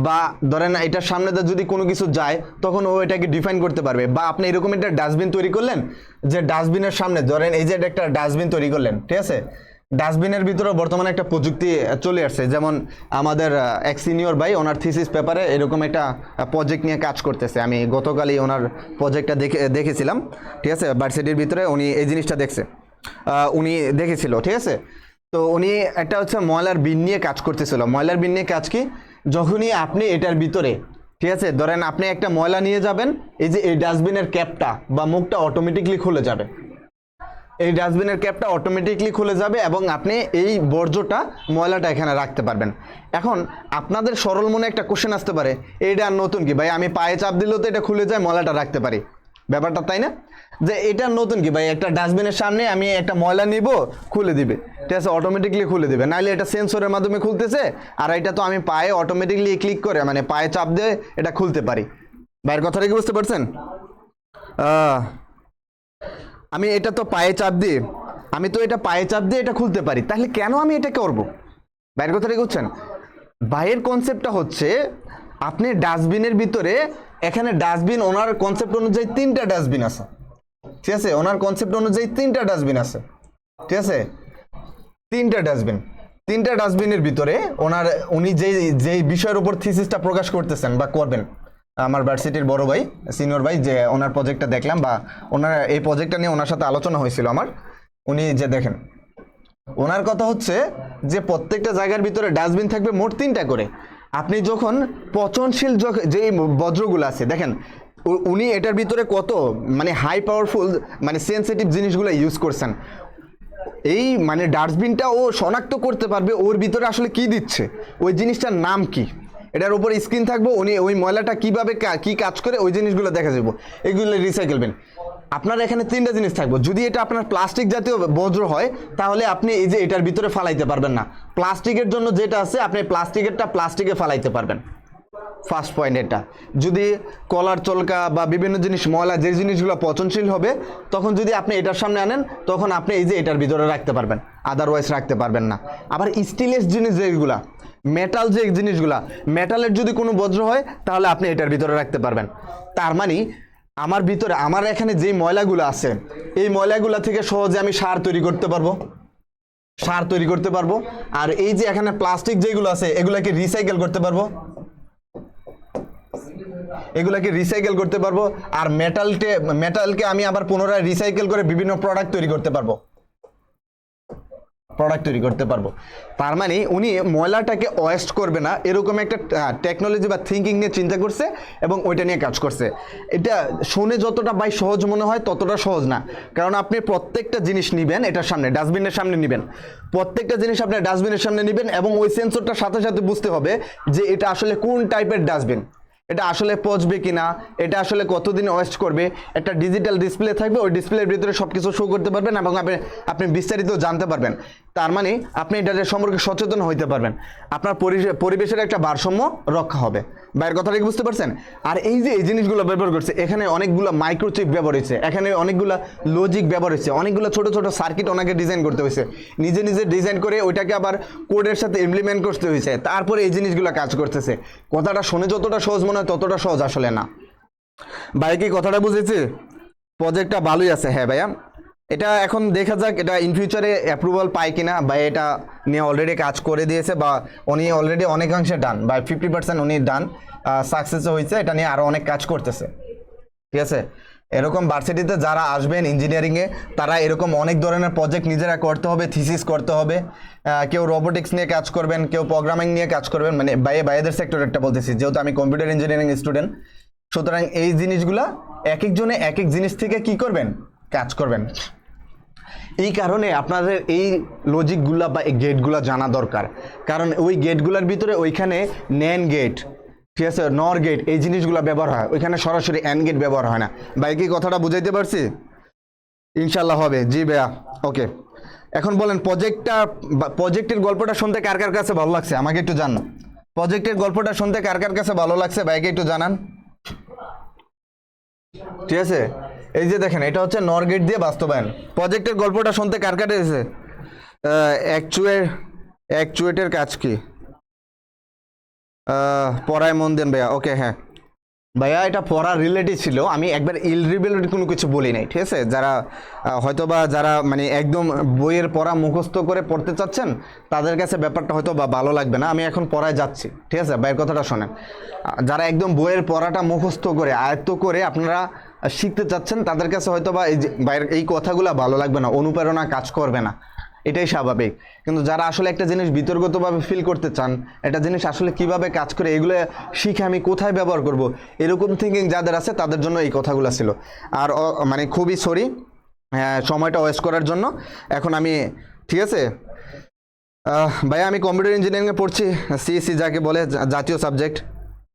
বা ধরেন এটার সামনে যদি কোনো কিছু যায় তখন ও এটাকে ডিফাইন করতে পারবে। বা আপনি এরকম একটা ডাস্টবিন তৈরি করলেন, যে ডাস্টবিনের সামনে ধরেন এই যে একটা ডাস্টবিন তৈরি করলেন, ঠিক আছে, ডাস্টবিনের ভিতরে বর্তমানে একটা প্রযুক্তি চলে আসছে। যেমন আমাদের এক সিনিয়র ভাই ওনার থিসিস পেপারে এরকম একটা প্রজেক্ট নিয়ে কাজ করতেছে। আমি গতকালই ওনার প্রজেক্টটা দেখেছিলাম, ঠিক আছে, ভার্সিটির ভিতরে উনি এই জিনিসটা উনি দেখেছিল, ঠিক আছে। তো উনি একটা হচ্ছে ময়লার বিন নিয়ে কাজ করতেছিল। ময়লার বিন নিয়ে কাজ কি, যখনই আপনি এটার ভিতরে, ঠিক আছে, ধরেন আপনি একটা ময়লা নিয়ে যাবেন, এই যে এই ডাস্টবিনের ক্যাপটা বা মুখটা অটোমেটিকলি খুলে যাবে, এই ডাস্টবিনের ক্যাপটা অটোমেটিকলি খুলে যাবে এবং আপনি এই বর্জ্যটা ময়লাটা এখানে রাখতে পারবেন। এখন আপনাদের সরল মনে একটা কোশ্চেন আসতে পারে, এইটা নতুন কি ভাই, আমি পায়ে চাপ দিলেও তো এটা খুলে যায়, ময়লাটা রাখতে পারি, ব্যাপারটা তাই না? যে এটা নতুন কি ভাই, একটা ডাস্টবিনের সামনে আমি একটা ময়লা নিব, খুলে দিবে, ঠিক আছে, অটোমেটিকলি খুলে দিবে, নাহলে এটা সেন্সরের মাধ্যমে খুলতেছে, আর এটা তো আমি পায়ে অটোমেটিকলি ক্লিক করে মানে পায়ে চাপ দিয়ে এটা খুলতে পারি। ভাইয়ের কথাটা কি বুঝতে পারছেন? আমি এটা তো পায়ে চাপ দিয়ে, এটা খুলতে পারি, তাহলে কেন আমি এটা করব? বাইরের কথাটা বুঝছেন? বাইরের কনসেপ্টটা হচ্ছে আপনি ডাস্টবিনের ভিতরে, এখানে ডাস্টবিন ওনার কনসেপ্ট অনুযায়ী 3টা ডাস্টবিন আছে, ঠিক আছে, ওনার কনসেপ্ট অনুযায়ী 3টা ডাস্টবিন আছে, ঠিক আছে, 3টা ডাস্টবিনের ভিতরে উনি যেই বিষয়ের উপর থিসিসটা প্রকাশ করতেছেন বা করবেন, আমার ভার্সিটির বড় ভাই সিনিয়র ভাই যে ওনার প্রজেক্টটা দেখলাম, বা ওনার এই প্রজেক্টটা নিয়ে ওনার সাথে আলোচনা হয়েছিল আমার, উনি যে দেখেন ওনার কথা হচ্ছে যে প্রত্যেকটা জায়গার ভিতরে ডাস্টবিন থাকবে মোট 3টা করে। আপনি যখন পচনশীল যে বজ্রগুলো আছে দেখেন, উনি এটার ভিতরে কত মানে হাই পাওয়ারফুল মানে সেন্সিটিভ জিনিসগুলো ইউজ করছেন। এই মানে ডাস্টবিনটা ও শনাক্ত করতে পারবে ওর ভিতরে আসলে কি দিচ্ছে, ওই জিনিসটার নাম কি, এটার উপরে স্ক্রিন থাকবো, উনি ওই ময়লাটা কিভাবে কি কাজ করে ওই জিনিসগুলো দেখা যাবো, এগুলো রিসাইকেল বিন। আপনার এখানে 3টা জিনিস থাকবো। যদি এটা আপনার প্লাস্টিক জাতীয় বজ্র হয় তাহলে আপনি এই যে এটার ভিতরে ফালাইতে পারবেন না। প্লাস্টিকের জন্য যেটা আছে আপনি প্লাস্টিকে ফালাইতে পারবেন, ফার্স্ট পয়েন্ট এটা। যদি কলার চলকা বা বিভিন্ন জিনিস ময়লা যে জিনিসগুলো পচনশীল হবে তখন যদি আপনি এটার সামনে আনেন তখন আপনি এই যে এটার ভিতরে রাখতে পারবেন, আদারওয়াইজ রাখতে পারবেন না। আবার স্টিলের জিনিস যেগুলা, মেটাল যে জিনিসগুলা, মেটালের যদি কোনো বজ্র হয় তাহলে আপনি এটার ভিতরে রাখতে পারবেন। তার মানে আমার এখানে যে ময়লাগুলো আছে এই ময়লাগুলা থেকে সহজে আমি সার তৈরি করতে পারবো, আর এই যে এখানে প্লাস্টিক যেগুলো আছে এগুলাকে রিসাইকেল করতে পারবো, আর মেটালকে আমি আবার পুনরায় রিসাইকেল করে বিভিন্ন প্রোডাক্ট তৈরি করতে পারবো। তার মানে উনি ময়লাটাকে ওয়েস্ট করবে না এরকম একটা টেকনোলজি বা থিঙ্কিং নিয়ে চিন্তা করছে এবং ওইটা নিয়ে কাজ করছে। এটা শুনে যতটা ভাই সহজ মনে হয় ততটা সহজ না, কারণ আপনি প্রত্যেকটা জিনিস নিবেন এটার সামনে, ডাস্টবিনের সামনে নিবেন, প্রত্যেকটা জিনিস আপনি ডাস্টবিনের সামনে নিবেন এবং ওই সেন্সরটার সাথে সাথে বুঝতে হবে যে এটা আসলে কোন টাইপের ডাস্টবিন, এটা আসলে পচবে কিনা, এটা আসলে কতদিন ওয়েস্ট করবে। একটা ডিজিটাল ডিসপ্লে থাকবে, ওই ডিসপ্লের ভিতরে সব কিছু শো করতে পারবেন এবং আপনি বিস্তারিত জানতে পারবেন। তার মানে আপনি এটার সম্পর্কে সচেতন হইতে পারবেন, আপনার পরিবেশের একটা ভারসাম্য রক্ষা হবে। বাইরের কথাটা কি বুঝতে পারছেন? আর এই যে এই জিনিসগুলো ব্যবহার করছে, এখানে অনেকগুলো মাইক্রোচিপ ব্যবহার হয়েছে, এখানে অনেকগুলো লজিক ব্যবহার হয়েছে, অনেকগুলো ছোট ছোট সার্কিট ওনাকে ডিজাইন করতে হয়েছে, নিজে ডিজাইন করে ওইটাকে আবার কোডের সাথে ইমপ্লিমেন্ট করতে হয়েছে, তারপরে এই জিনিসগুলো কাজ করতেছে। কথাটা শুনে যতটা সহজ মনে হয় ততটা সহজ আসলে না। ভাই কি কথাটা বুঝেছে? প্রজেক্টটা ভালোই আছে। হ্যাঁ ভাইয়া, এটা এখন দেখা যাক এটা ইন ফিউচারে অ্যাপ্রুভাল পায় কিনা, বা এটা নিয়ে অলরেডি কাজ করে দিয়েছে, বা উনি অলরেডি অনেকাংশে ডান, বা 50% উনি ডান, সাকসেস হয়েছে, এটা নিয়ে আরও অনেক কাজ করতেছে। ঠিক আছে, এরকম ভার্সিটিতে যারা আসবেন ইঞ্জিনিয়ারিংয়ে তারা এরকম অনেক ধরনের প্রজেক্ট নিজেরা করতে হবে, থিসিস করতে হবে। কেউ রোবোটিক্স নিয়ে কাজ করবেন, কেউ প্রোগ্রামিং নিয়ে কাজ করবেন, মানে বাইরের সেক্টরেরটা বলতেছি, যেহেতু আমি কম্পিউটার ইঞ্জিনিয়ারিং স্টুডেন্ট। সুতরাং এই জিনিসগুলা এক একজনে এক এক জিনিস থেকে কি করবেন, কাজ করবেন। এই কারণে আপনাদের এই লজিকগুলা বা এই গেটগুলা জানা দরকার, কারণ ওই গেটগুলোর ভিতরে ওইখানে ন্যান গেট, ঠিক আছে, নর গেট, এই জিনিসগুলো ব্যবহার হয়, ওইখানে সরাসরি অ্যান্ড গেট ব্যবহার হয় না। ভাই কি কথাটা বুঝাইতে পারছি? ইনশাল্লাহ হবে। জি ভাইয়া, ওকে। এখন বলেন প্রজেক্টের গল্পটা শুনতে কার কার কাছে ভালো লাগছে আমাকে একটু জানান। প্রজেক্টের গল্পটা শুনতে কার কার কাছে ভালো লাগছে ভাইকে একটু জানান। ঠিক আছে, এই যে দেখেন এটা হচ্ছে নর গেট দিয়ে বাস্তবায়ন। প্রজেক্টের গল্পটা শুনতে কার কার এসেছে? অ্যাকচুয়েটের কাজ কি? পড়ায় মন দেন ভাইয়া। ওকে, হ্যাঁ ভাইয়া, এটা পড়ার রিলেটেড ছিল, আমি একবার ইলরিলেটেড কোনো কিছু বলি নাই। ঠিক আছে, যারা হয়তোবা যারা মানে একদম বইয়ের পড়া মুখস্থ করে পড়তে চাচ্ছেন তাদের কাছে ব্যাপারটা হয়তো বা ভালো লাগবে না। আমি এখন পড়ায় যাচ্ছি, ঠিক আছে, ভাইয়ের কথাটা শোনেন। যারা একদম বইয়ের পড়াটা মুখস্থ করে আয়ত্ত করে আপনারা শিখতে চাচ্ছেন তাদের কাছে হয়তো বা এই যে ভাইয়ের এই কথাগুলো ভালো লাগবে না, অনুপ্রেরণা কাজ করবে না, এটাই স্বাভাবিক। কিন্তু যারা আসলে একটা জিনিস বিতর্কতভাবে ফিল করতে চান, একটা জিনিস আসলে কিভাবে কাজ করে, এগুলো শিখে আমি কোথায় ব্যবহার করব, এরকম থিঙ্কিং যাদের আছে তাদের জন্য এই কথাগুলো ছিল। আর মানে খুবই সরি সময়টা ওয়েস্ট করার জন্য। এখন আমি, ঠিক আছে ভাইয়া, আমি কম্পিউটার ইঞ্জিনিয়ারিংয়ে পড়ছি, সিএসসি যাকে বলে, জাতীয় সাবজেক্ট।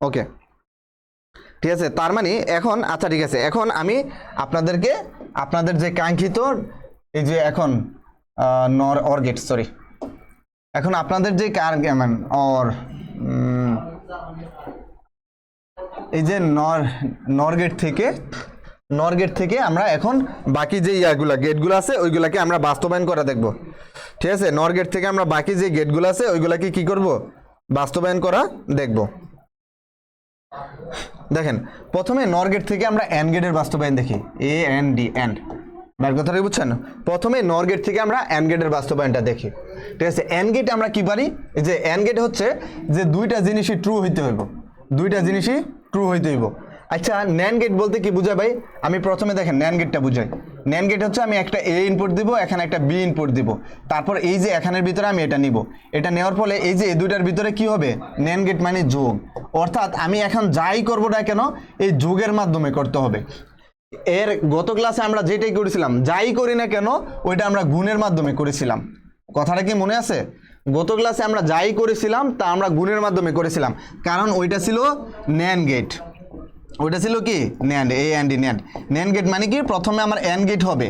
ওকে, ঠিক আছে, তার মানে এখন আচ্ছা ঠিক আছে, এখন আমি আপনাদেরকে আপনাদের যে কাঙ্ক্ষিত এই যে এখন অর্গেট, সরি, এখন আপনাদের যে এই যে নরগেট থেকে আমরা এখন বাকি যে গেটগুলো আছে ওইগুলাকে আমরা বাস্তবায়ন করা দেখব। ঠিক আছে, নরগেট থেকে আমরা বাকি যে গেটগুলো আছে ওইগুলাকে কি করব, বাস্তবায়ন করা দেখব। দেখেন, প্রথমে নরগেট থেকে আমরা অ্যান্ড গেটের বাস্তবায়ন দেখি, AND অ্যান্ড, ভাইয়ের কথাটা বুঝছেন? প্রথমে নর গেট থেকে আমরা অ্যান্ড গেটের বাস্তবায়নটা দেখি। ঠিক আছে, অ্যান্ড গেট আমরা কি পারি, এই যে অ্যান্ড গেট হচ্ছে যে দুইটা জিনিসই ট্রু হইতে হইব, দুইটা জিনিসই ট্রু হইতে হইব। আচ্ছা, ন্যান্ড গেট বলতে কি বোঝায় ভাই? আমি প্রথমে দেখেন ন্যান্ড গেটটা বুঝাই। ন্যান্ড গেট হচ্ছে আমি একটা A ইনপুট দিব, এখানে একটা B ইনপুট দিব, তারপর এই যে এখানের ভিতরে আমি এটা নিব, এটা নেওয়ার ফলে এই যে এই দুইটার ভিতরে কি হবে, ন্যান্ড গেট মানে যোগ। অর্থাৎ আমি এখন যাই করবো না কেন এই যোগের মাধ্যমে করতে হবে। এর গত ক্লাসে আমরা যেটাই করেছিলাম, যাই করি না কেন ওইটা আমরা গুণের মাধ্যমে করেছিলাম। কথাটা কি মনে আছে? গত ক্লাসে আমরা যাই করেছিলাম তা আমরা গুণের মাধ্যমে করেছিলাম, কারণ ওইটা ছিল ন্যান্ড গেট। ওইটা ছিল কি nand, AND nand. Nand gate মানে কি, প্রথমে আমার অ্যান্ড গেট হবে,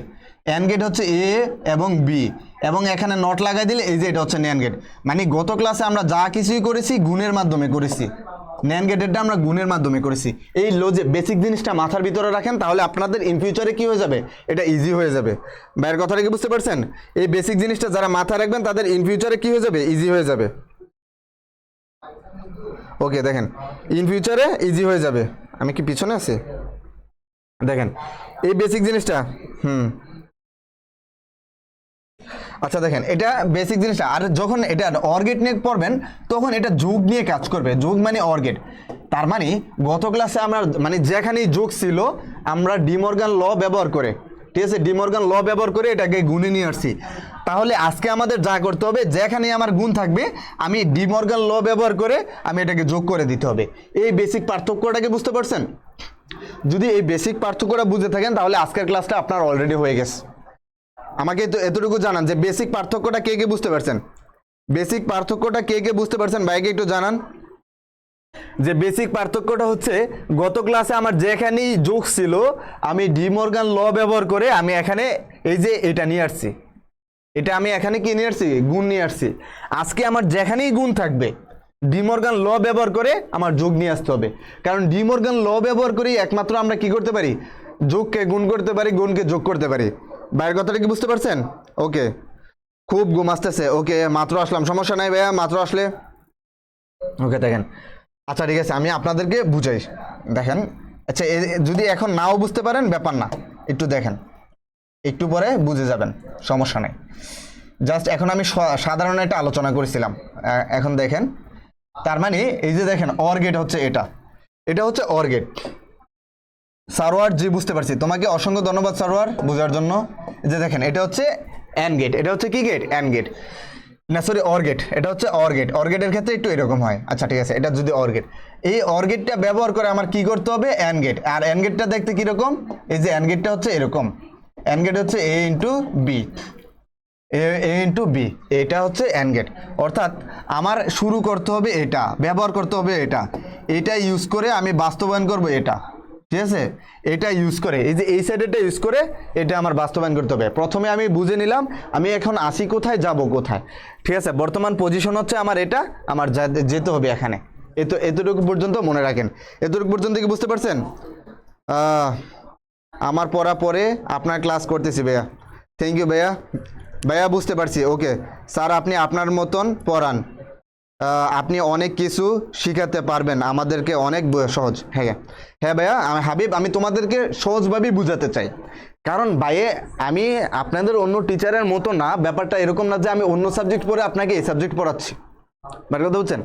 অ্যান্ড গেট হচ্ছে A এবং B, এবং এখানে নট লাগাই দিলে এই যে এটা হচ্ছে ন্যান্ড গেট। মানে গত ক্লাসে আমরা যা কিছুই করেছি গুণের মাধ্যমে করেছি, ন্যান্ড গেটেরটা আমরা গুণের মাধ্যমে করেছি। এই বেসিক জিনিসটা মাথার ভিতরে রাখেন, তাহলে আপনাদের ইন ফিউচারে কি হয়ে যাবে, এটা ইজি হয়ে যাবে। ভাইয়ের কথাটা কি বুঝতে পারছেন? এই বেসিক জিনিসটা যারা মাথায় রাখবেন তাদের ইন ফিউচারে কি হয়ে যাবে, ইজি হয়ে যাবে। ওকে, দেখেন ইন ফিউচারে ইজি হয়ে যাবে। আমি কি পিছনে আছি? দেখেন এই বেসিক জিনিসটা, আচ্ছা দেখেন এটা বেসিক জিনিসটা। আর যখন এটা অর্গেট নিয়ে পড়বেন তখন এটা যোগ নিয়ে কাজ করবে, যোগ মানে অর্গেট। তার মানে গত ক্লাসে আমরা মানে যেখানেই যোগ ছিল আমরা ডিমর্গান ল ব্যবহার করে, ঠিক আছে, ডিমর্গান ল ব্যবহার করে এটাকে গুণে নিয়ে আসছি। তাহলে আজকে আমাদের যা করতে হবে, যেখানে আমার গুণ থাকবে আমি ডিমর্গান ল ব্যবহার করে আমি এটাকে যোগ করে দিতে হবে। এই বেসিক পার্থক্যটাকে বুঝতে পারছেন? যদি এই বেসিক পার্থক্যটা বুঝে থাকেন তাহলে আজকের ক্লাসটা আপনার অলরেডি হয়ে গেছে। আমাকে তো এতটুকু জানান যে বেসিক পার্থক্যটা কে কে বুঝতে পারছেন, বেসিক পার্থক্যটা কে কে বুঝতে পারছেন ভাইকে একটু জানান। যে বেসিক পার্থক্যটা হচ্ছে গত ক্লাসে আমার যেখানেই যোগ ছিল আমি ডিমর্গান ল ব্যবহার করে আমি এখানে এই যে এটা নিয়ে আসছি, এটা আমি এখানে কি নিয়ে আসছি, গুণ নিয়ে আসছি। আজকে আমার যেখানেই গুণ থাকবে ডিমর্গান ল ব্যবহার করে আমার যোগ নিয়ে আসতে হবে, কারণ ডিমর্গান ল ব্যবহার করেই একমাত্র আমরা কি করতে পারি, যোগকে গুণ করতে পারি, গুণকে যোগ করতে পারি। ভাইয়ের কথাটা কি বুঝতে পারছেন? ওকে, খুব ঘুম আসতেছে। ওকে, মাত্র আসলাম, সমস্যা নাই ভাইয়া, মাত্র আসলে। ওকে, দেখেন আচ্ছা ঠিক আছে, আমি আপনাদেরকে বুঝাই। দেখেন আচ্ছা, যদি এখন নাও বুঝতে পারেন ব্যাপার না, একটু দেখেন। একটু পরে বুঝে যাবেন, সমস্যা নেই। জাস্ট এখন আমি সাধারণ একটা আলোচনা করেছিলাম। এখন দেখেন, তার মানে এই যে দেখেন অর গেট হচ্ছে এটা হচ্ছে অর গেট। সারোয়ার জি বুঝতে পারছি, তোমাকে অসংখ্য ধন্যবাদ সারোয়ার বোঝার জন্য। যে দেখেন এটা হচ্ছে অ্যান্ড গেট, এটা হচ্ছে কি গেট? অ্যান্ড গেট না, সরি অর গেট। এটা হচ্ছে অর গেট। অর গেটের ক্ষেত্রে একটু এরকম হয়। আচ্ছা ঠিক আছে, এটা যদি অর গেট, এই অর গেটটা ব্যবহার করে আমার কি করতে হবে? And gate. আর অ্যান্ড গেটটা দেখতে কিরকম? এই যে অ্যান্ড গেটটা হচ্ছে এরকম। অ্যান্ড গেট হচ্ছে এ ইন্টু বি, এ ইন্টু বি, এটা হচ্ছে অ্যান্ড গেট। অর্থাৎ আমার শুরু করতে হবে এটা, ব্যবহার করতে হবে এটা ইউজ করে আমি বাস্তবায়ন করব এটা, ঠিক আছে? এটা ইউজ করে, এই যে এই সাইডেরটা ইউজ করে এটা আমার বাস্তবায়ন করতে হবে। প্রথমে আমি বুঝে নিলাম আমি এখন আসি কোথায়, যাব কোথায়, ঠিক আছে? বর্তমান পজিশন হচ্ছে আমার এটা, আমার যেতে হবে এখানে। এতটুকু পর্যন্ত মনে রাখেন। এতটুকু পর্যন্ত কি বুঝতে পারছেন? আমার পড়া পরে আপনার ক্লাস করতেছি ভাইয়া। থ্যাংক ইউ ভাইয়া। ভাইয়া বুঝতে পারছি, ওকে স্যার আপনি আপনার মতন পড়ান, আপনি অনেক কিছু শিখাতে পারবেন আমাদেরকে, অনেক সহজ। হ্যাঁ হ্যাঁ ভাইয়া, হাবিব আমি তোমাদেরকে সহজভাবেই বুঝাতে চাই। কারণ ভাইয়ে আমি আপনাদের অন্য টিচারের মতো না, ব্যাপারটা এরকম না যে আমি অন্য সাবজেক্ট পড়ে আপনাকে এই সাবজেক্ট পড়াচ্ছি। মানে কথা বলছেন,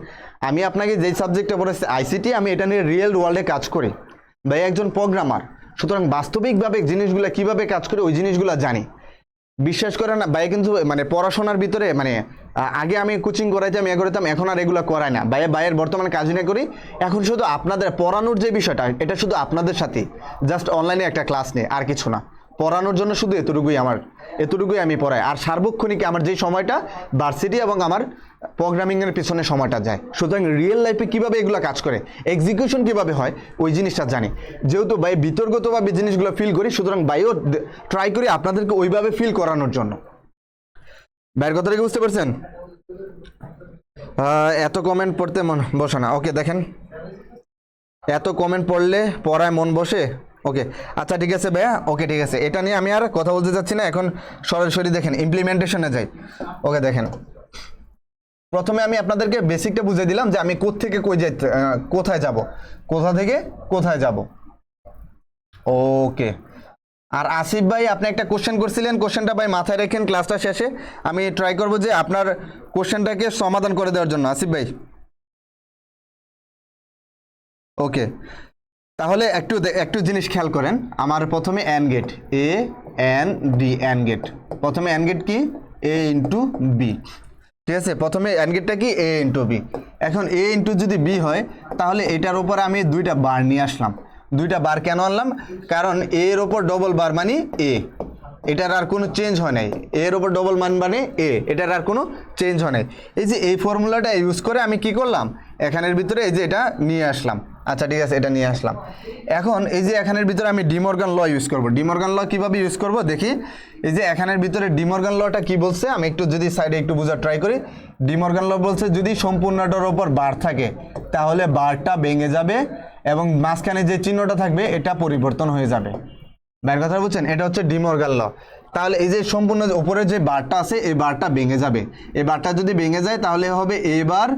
আমি আপনাকে যেই সাবজেক্টটা পড়াচ্ছি আইসিটি, আমি এটা নিয়ে রিয়েল ওয়ার্ল্ডে কাজ করি। ভাইয়া একজন প্রোগ্রামার, সুতরাং বাস্তবিকভাবে জিনিসগুলো কিভাবে কাজ করে ওই জিনিসগুলো জানি। বিশ্বাস করেন না ভাই, কিন্তু মানে পড়াশোনার ভিতরে মানে আগে আমি কোচিং করাইতাম, করতাম, এখন আর এগুলো করাই না ভাইয়ের বর্তমানে কাজ না করি। এখন শুধু আপনাদের পড়ানোর যে বিষয়টা, এটা শুধু আপনাদের সাথে জাস্ট অনলাইনে একটা ক্লাস নেই, আর কিছু না। পড়ানোর জন্য শুধু এতটুকুই আমি পড়াই। আর সার্বক্ষণিক আমার যে সময়টা ভার্সিটি এবং আমার প্রোগ্রামিংয়ের পিছনে সময়টা যায়। সুতরাং রিয়েল লাইফে কীভাবে এগুলো কাজ করে, এক্সিকিউশন কীভাবে হয় ওই জিনিসটা জানি। যেহেতু ভাই বিতর্কতভাবে জিনিসগুলো ফিল করি, সুতরাং ভাইও ট্রাই করি আপনাদেরকে ওইভাবে ফিল করানোর জন্য। ভাইয়ের কথাটা কি বুঝতে পারছেন? এত কমেন্ট পড়তে মন বসে না। ওকে দেখেন, এত কমেন্ট পড়লে পড়ায় মন বসে। ওকে আচ্ছা ঠিক আছে ভাইয়া, ওকে ঠিক আছে, এটা নিয়ে আমি আর কথা বলতে চাচ্ছি না। এখন সরাসরি দেখেন ইমপ্লিমেন্টেশনে যাই। ওকে দেখেন, প্রথমে আমি আপনাদেরকে বেসিকটা বুঝিয়ে দিলাম যে আমি কোত্থেকে কোথায় যাব, কোথা থেকে কোথায় যাব। ওকে, আর আসিফ ভাই আপনি একটা কোশ্চেন করছিলেন, কোশ্চেনটা ভাই মাথায় রেখেন, ক্লাসটা শেষে আমি ট্রাই করব যে আপনার কোশ্চেনটাকে সমাধান করে দেওয়ার জন্য। আসিফ ভাই ওকে, তাহলে একটু জিনিস খেয়াল করেন। আমার প্রথমে and gate, A N D, and gate. প্রথমে অ্যান্ড গেট কি? এ ইন্টু বি, ঠিক আছে? প্রথমে অ্যান্ড গেটটা কি? A into B. এখন এ ইন্টু যদি বি হয়, তাহলে এটার উপর আমি দুইটা বার নিয়ে আসলাম। দুইটা বার কেন আনলাম? কারণ এর ওপর ডবল বার মানে এ, এটার আর কোনো চেঞ্জ হয় নাই। এর ওপর ডবল মান মানে এ, এটার আর কোনো চেঞ্জ হয় নাই। এই যে এই ফর্মুলাটা ইউজ করে আমি কি করলাম, এখানের ভিতরে এই যে এটা নিয়ে আসলাম। আচ্ছা ঠিক আছে, এটা নিয়ে আসলাম। এখন এই যে এখানের ভিতরে আমি ডিমর্গান ল ইউজ করব। ডিমর্গান ল কীভাবে ইউজ করব দেখি। এই যে এখানের ভিতরে ডিমর্গান লটা কি বলছে, আমি একটু যদি সাইডে একটু বোঝার ট্রাই করি। ডিমর্গান ল বলছে যদি সম্পূর্ণটার ওপর বার থাকে তাহলে বারটা ভেঙে যাবে এবং মাঝখানে যে চিহ্নটা থাকবে এটা পরিবর্তন হয়ে যাবে। বাইরের কথা বুঝছেন? এটা হচ্ছে ডিমর্গান ল। তাহলে এই যে সম্পূর্ণ উপরে যে বারটা আছে এই বারটা ভেঙে যাবে। এই বারটা যদি ভেঙে যায় তাহলে হবে এ বার,